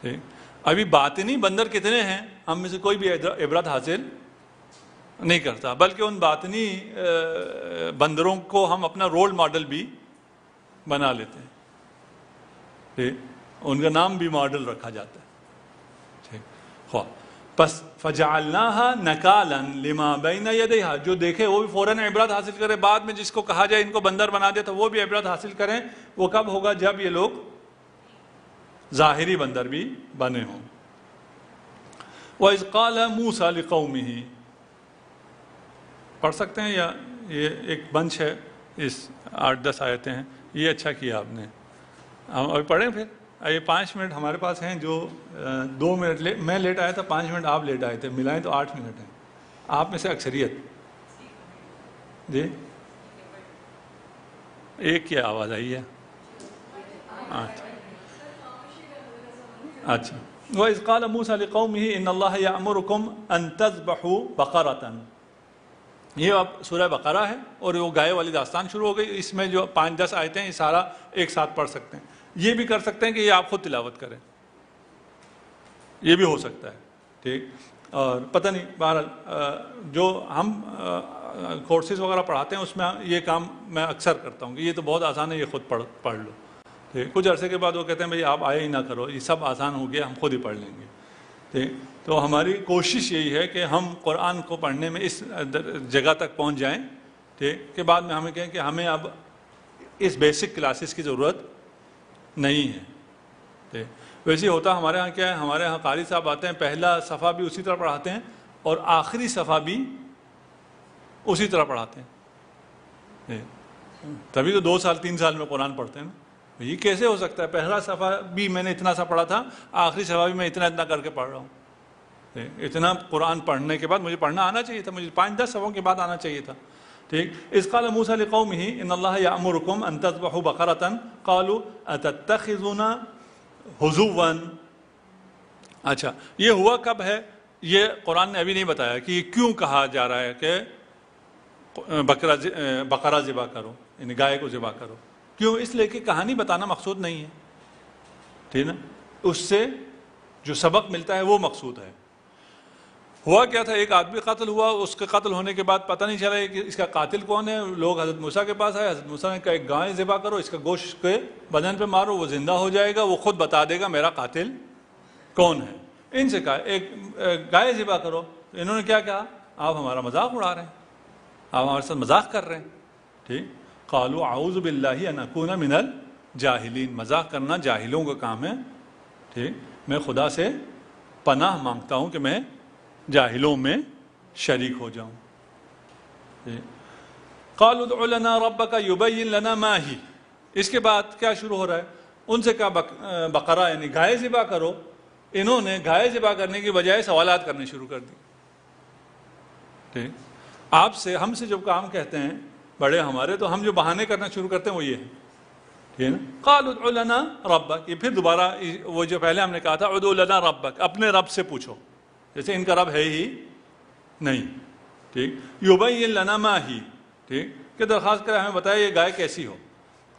ٹھیک۔ ابھی باطنی بندر کتنے ہیں؟ ہم میں سے کوئی بھی عبرت حاصل نہیں کرتا، بلکہ ان باطنی بندروں کو ہم اپنا رول ماڈل بھی بنا لیتے ہیں، ٹھیک، ان کا نام بھی ماڈل رکھا جاتا ہے، ٹھیک۔ پس فَجَعَلْنَاهَا نَكَالًا لِمَا بَيْنَ يَدَيْهَا، جو دیکھے وہ بھی فوراً عبرت حاصل کرے، بعد میں جس کو کہا جائے ان کو بندر بنا دے تو وہ بھی عبرت حاصل کریں۔ وہ کب ہوگا؟ جب یہ لوگ ظاہری بندر بھی بنے ہوں۔ وَإِذْ قَالَ مُوسَىٰ لِقَوْمِهِ، پڑھ سکتے ہیں یا یہ ایک بنچ ہے، اس 8-10 آیتیں ہیں، یہ اچھا کیا آپ نے، ہم ابھی پڑھیں پھر۔ یہ 5 منٹ ہمارے پاس ہیں، جو 2 منٹ میں لیٹ آیا تھا، 5 منٹ آپ لیٹ آئے تھے، ملائیں تو 8 منٹ ہیں، آپ میں سے اکثریت۔ جی ایک کی آواز آئی ہے، اچھا۔ وَإِذْ قَالَ مُوسَىٰ لِقَوْمِهِ إِنَّ اللَّهَ يَأْمُرُكُمْ أَن تَذْبَحُوا بَقَرَةً، یہ اب سورہ بقرہ ہے اور وہ گائے والی داستان شروع ہو گئی۔ اس میں جو 5-10 آیتیں ہیں یہ سارا ایک ساتھ پڑھ سکتے ہیں۔ یہ بھی کر سکتے ہیں کہ یہ آپ خود تلاوت کریں، یہ بھی ہو سکتا ہے، ٹھیک. اور پتہ نہیں بہرحال جو ہم کورسز وغیرہ پڑھاتے ہیں اس میں یہ کام میں اکثر کرتا ہوں کہ یہ تو بہت آسان ہے، یہ خود پڑھ لو. ٹھیک. کچھ عرصے کے بعد وہ کہتے ہیں بھائی آپ آئے ہی نہ کرو، یہ سب آسان ہو گیا، ہم خود ہی پڑھ لیں گے. ٹھیک. تو ہماری کوشش یہی ہے کہ ہم قرآن کو پڑھنے میں اس جگہ تک پہنچ جائیں، ٹھیک، کہ بعد میں ہمیں کہیں کہ ہمیں اب اس بیسک کلاسز کی ضرورت نہیں ہے. ٹھیک. ویسے ہوتا ہمارے ہاں کیا ہے، ہمارے ہاں قاری صاحب آتے ہیں، پہلا صفحہ بھی اسی طرح پڑھاتے ہیں اور آخری صفحہ بھی اسی طرح پڑھاتے ہیں. تبھی تو 2 سال 3 سال میں قرآن پڑھتے ہیں نا. یہ کیسے ہو سکتا ہے؟ پہلا صفحہ بھی میں نے اتنا سا پڑھا تھا، آخری صفحہ بھی میں اتنا کر کے پڑھ رہا ہوں. اتنا قرآن پڑھنے کے بعد مجھے پڑھنا آنا چاہیے تھا، مجھے 5-10 صفحوں کے بعد آنا چاہیے تھا. ٹھیک. اذ قال موسیٰ لقومہ ان اللہ یأمرکم ان تذبحوا بقرۃ قالوا اتتخذنا ہزوا. اچھا، یہ ہوا کب ہے؟ یہ قرآن نے ابھی نہیں بتایا کہ یہ کیوں کہا جا رہا ہے کہ بقرہ ذبح کرو، یعنی گائے کو ذبح کرو. کیوں؟ اس لیے کہ کہانی بتانا مقصود نہیں ہے، ٹھیک نا. اس سے جو سبق ملتا ہے وہ مقصود ہے. ہوا کیا تھا، ایک آدمی قتل ہوا، اس کے قتل ہونے کے بعد پتہ نہیں چلا کہ اس کا قاتل کون ہے. لوگ حضرت موسیٰ کے پاس آئے، حضرت موسیٰ نے کہا ایک گائے ذبح کرو، اس کا گوشت کے بدن پہ مارو، وہ زندہ ہو جائے گا، وہ خود بتا دے گا میرا قاتل کون ہے. ان سے کہا ایک گائے ذبح کرو. انہوں نے کیا کہا؟ آپ ہمارا مذاق اڑا رہے ہیں، آپ ہمارے ساتھ مذاق کر رہے ہیں. ٹھیک. قالوا اعوذ باللہ ان اکون من الجاہلین. مذاق کرنا جاہلوں کا کام ہے. ٹھیک. میں خدا سے پناہ مانگتا ہوں کہ میں جاہلوں میں شریک ہو جاؤں. قالوا ادع لنا ربک یبین لنا ما ہی. اس کے بعد کیا شروع ہو رہا ہے؟ ان سے کہا بقرہ یعنی گائے ذبح کرو. انہوں نے گائے ذبح کرنے کی بجائے سوالات کرنے شروع کر دی. ٹھیک. آپ سے ہم سے جب کام کہتے ہیں بڑے ہمارے، تو ہم جو بہانے کرنا شروع کرتے ہیں وہ یہ ہے. ٹھیک ہے نا. قالوا ادع لنا ربک. یہ پھر دوبارہ وہ جو پہلے ہم نے کہا تھا ادع لنا ربک، اپنے رب سے پوچھو، جیسے ان کا رب ہے ہی نہیں. ٹھیک. یبین لنا ما ہی. ٹھیک. کہ درخواست کرے ہمیں بتائے یہ گائے کیسی ہو.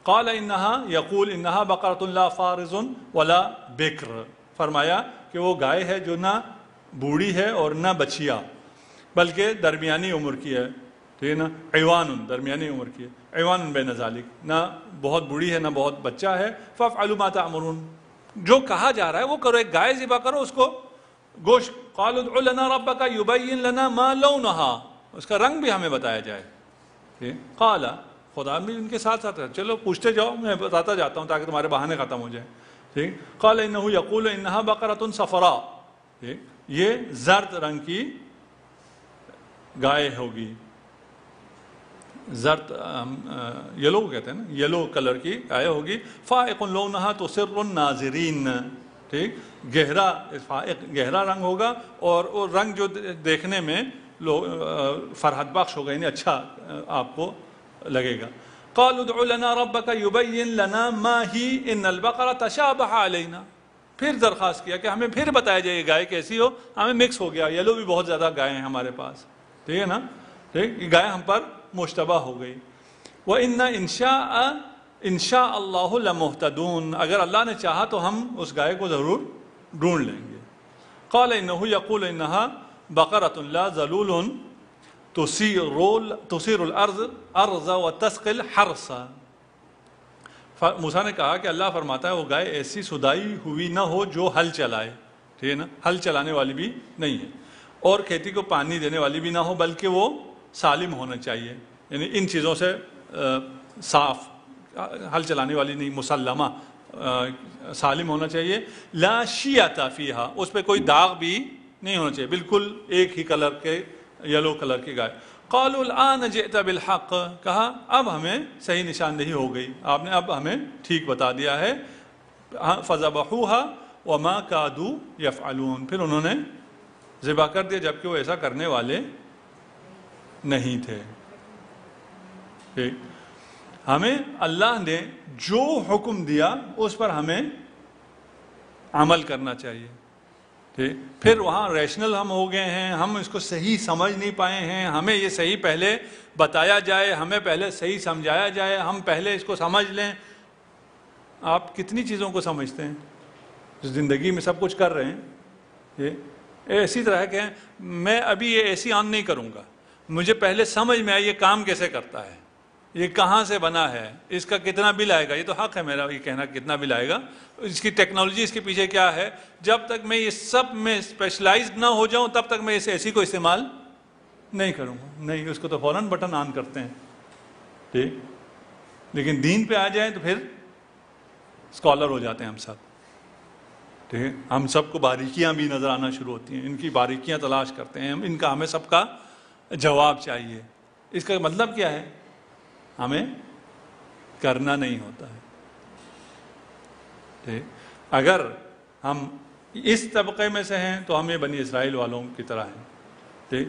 قال انہا یقول انہا بقرۃ لا فارض ولا بکر. فرمایا کہ وہ گائے ہے جو نہ بوڑھی ہے اور نہ بچیا، بلکہ درمیانی عمر کی ہے. ٹھیک ہے نا. عوان، درمیانی عمر کی ہے. عوان بین ذالک، نہ بہت بوڑھی ہے نہ بہت بچہ ہے. فافعلوا ما تأمرون. جو کہا جا رہا ہے وہ کرو. ایک گائے ذبح کرو، اس کو گوشت. قالوا ادع لنا ربک یبین لنا ما لونہا. اس کا رنگ بھی ہمیں بتایا جائے. قال، خدا بھی ان کے ساتھ ساتھ ہے. چلو پوچھتے جاؤ، میں بتاتا جاتا ہوں تاکہ تمہارے بہانے ختم ہو جائیں. ٹھیک. قال انہ یقول انہا بقرۃ صفراء. یہ زرد رنگ کی گائے ہوگی. زرد یلو کہتے ہیں نا، یلو کلر کی گائے ہوگی. فائق لونہا تسر الناظرین. ٹھیک. گہرا رنگ ہوگا اور وہ رنگ جو دیکھنے میں فرحت بخش ہوگا، یعنی اچھا آپ کو لگے گا. قالوا ادع لنا ربک یبین لنا ما ہی ان البقرہ تشابہ علینا. پھر درخواست کیا کہ ہمیں پھر بتایا جائے یہ گائے کیسی ہو. ہمیں مکس ہو گیا، یلو بھی بہت زیادہ گائے ہیں ہمارے پاس. ٹھیک ہے نا. ٹھیک. یہ گائے ہم پر مشتبہ ہو گئی. وَإِنَّا إِنْ شَاءَ اللَّهُ لَمُهْتَدُونَ. اگر اللہ نے چاہا تو ہم اس گائے کو ضرور ڈھونڈ لیں گے. قال انه يقول انها بقرة لا ذلول تثير الارض وتسقي الحرث. موسیٰ نے کہا کہ اللہ فرماتا ہے وہ گائے ایسی سدائی ہوئی نہ ہو جو ہل چلائے. ٹھیک ہے نا. ہل چلانے والی بھی نہیں ہے اور کھیتی کو پانی دینے والی بھی نہ ہو، بلکہ وہ سالم ہونا چاہیے، یعنی ان چیزوں سے صاف. ہل چلانے والی نہیں، مسلمہ، سالم ہونا چاہیے. لا شیعۃ فیہا. اس پہ کوئی داغ بھی نہیں ہونا چاہیے، بالکل ایک ہی کلر کے، یلو کلر کی گائے. قالوا الآن جئت بالحق. کہا اب ہمیں صحیح نشاندہی ہو گئی، آپ نے اب ہمیں ٹھیک بتا دیا ہے. فذبحوها وما كادوا يفعلون. پھر انہوں نے ذبح کر دیا جبکہ وہ ایسا کرنے والے نہیں تھے. ہمیں اللہ نے جو حکم دیا اس پر ہمیں عمل کرنا چاہیے. پھر وہاں ریشنل ہم ہو گئے ہیں، ہم اس کو صحیح سمجھ نہیں پائے ہیں، ہمیں یہ صحیح پہلے بتایا جائے، ہمیں پہلے صحیح سمجھایا جائے، ہم پہلے اس کو سمجھ لیں. آپ کتنی چیزوں کو سمجھتے ہیں، زندگی میں سب کچھ کر رہے ہیں، اسی طرح کہ میں ابھی یہ اے سی آن نہیں کروں گا، مجھے پہلے سمجھ میں آئے یہ کام کیسے کرتا ہے، یہ کہاں سے بنا ہے، اس کا کتنا بل آئے گا. یہ تو حق ہے میرا یہ کہنا کتنا بل آئے گا، اس کی ٹیکنالوجی اس کے پیچھے کیا ہے. جب تک میں یہ سب میں اسپیشلائزڈ نہ ہو جاؤں تب تک میں اس اے سی کو استعمال نہیں کروں گا. نہیں، اس کو تو فوراً بٹن آن کرتے ہیں. ٹھیک، لیکن دین پہ آ جائیں تو پھر اسکالر ہو جاتے ہیں ہم سب. ٹھیک ہے، ہم سب کو باریکیاں بھی نظر آنا شروع ہوتی ہیں، ان کی باریکیاں تلاش کرتے ہیں، ان کا ہمیں سب کا جواب چاہیے. اس کا مطلب کیا ہے؟ ہمیں کرنا نہیں ہوتا ہے. ٹھیک، اگر ہم اس طبقے میں سے ہیں تو ہم یہ بنی اسرائیل والوں کی طرح ہیں. ٹھیک،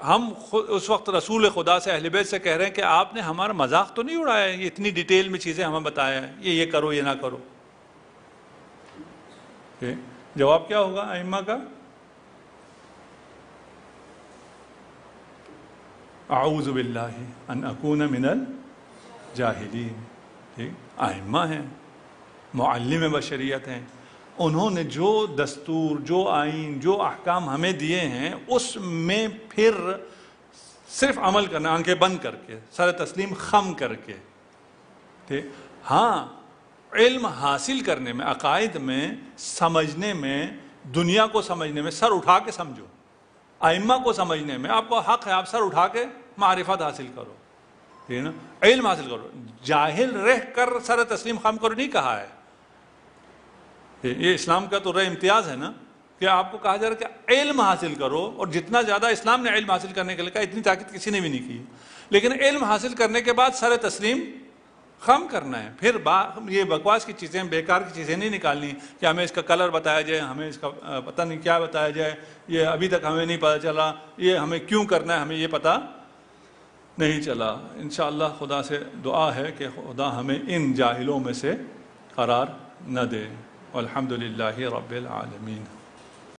ہم اس وقت رسول خدا سے اہل بیت سے کہہ رہے ہیں کہ آپ نے ہمارا مذاق تو نہیں اڑایا ہے، یہ اتنی ڈیٹیل میں چیزیں ہمیں بتایا ہے، یہ کرو یہ نہ کرو. جواب کیا ہوگا ائمہ کا؟ اعوذ باللہ ان اکون من الجاہلین. ٹھیک، ائمہ ہیں، معلم بشریت ہیں، انہوں نے جو دستور، جو آئین، جو احکام ہمیں دیے ہیں اس میں پھر صرف عمل کرنا، آنکھیں بند کر کے، سر تسلیم خم کر کے. ٹھیک، ہاں علم حاصل کرنے میں، عقائد میں، سمجھنے میں، دنیا کو سمجھنے میں سر اٹھا کے سمجھو. ائمہ کو سمجھنے میں آپ کو حق ہے، آپ سر اٹھا کے معرفت حاصل کرو. ٹھیک ہے نا، علم حاصل کرو. جاہل رہ کر سر تسلیم خم کرو نہیں کہا ہے. یہ اسلام کا تو امتیاز ہے نا کہ آپ کو کہا جا رہا ہے کہ علم حاصل کرو، اور جتنا زیادہ اسلام نے علم حاصل کرنے کے لیے کہا اتنی طاقت کسی نے بھی نہیں کی. لیکن علم حاصل کرنے کے بعد سر تسلیم خم کرنا ہے. پھر یہ بکواس کی چیزیں، بیکار کی چیزیں نہیں نکالنی کہ ہمیں اس کا کلر بتایا جائے، ہمیں اس کا پتہ نہیں کیا بتایا جائے، یہ ابھی تک ہمیں نہیں پتہ چلا، یہ ہمیں کیوں کرنا ہے، ہمیں یہ پتہ نہیں چلا. انشاءاللہ خدا سے دعا ہے کہ خدا ہمیں ان جاہلوں میں سے قرار نہ دے. والحمدللہ رب العالمین.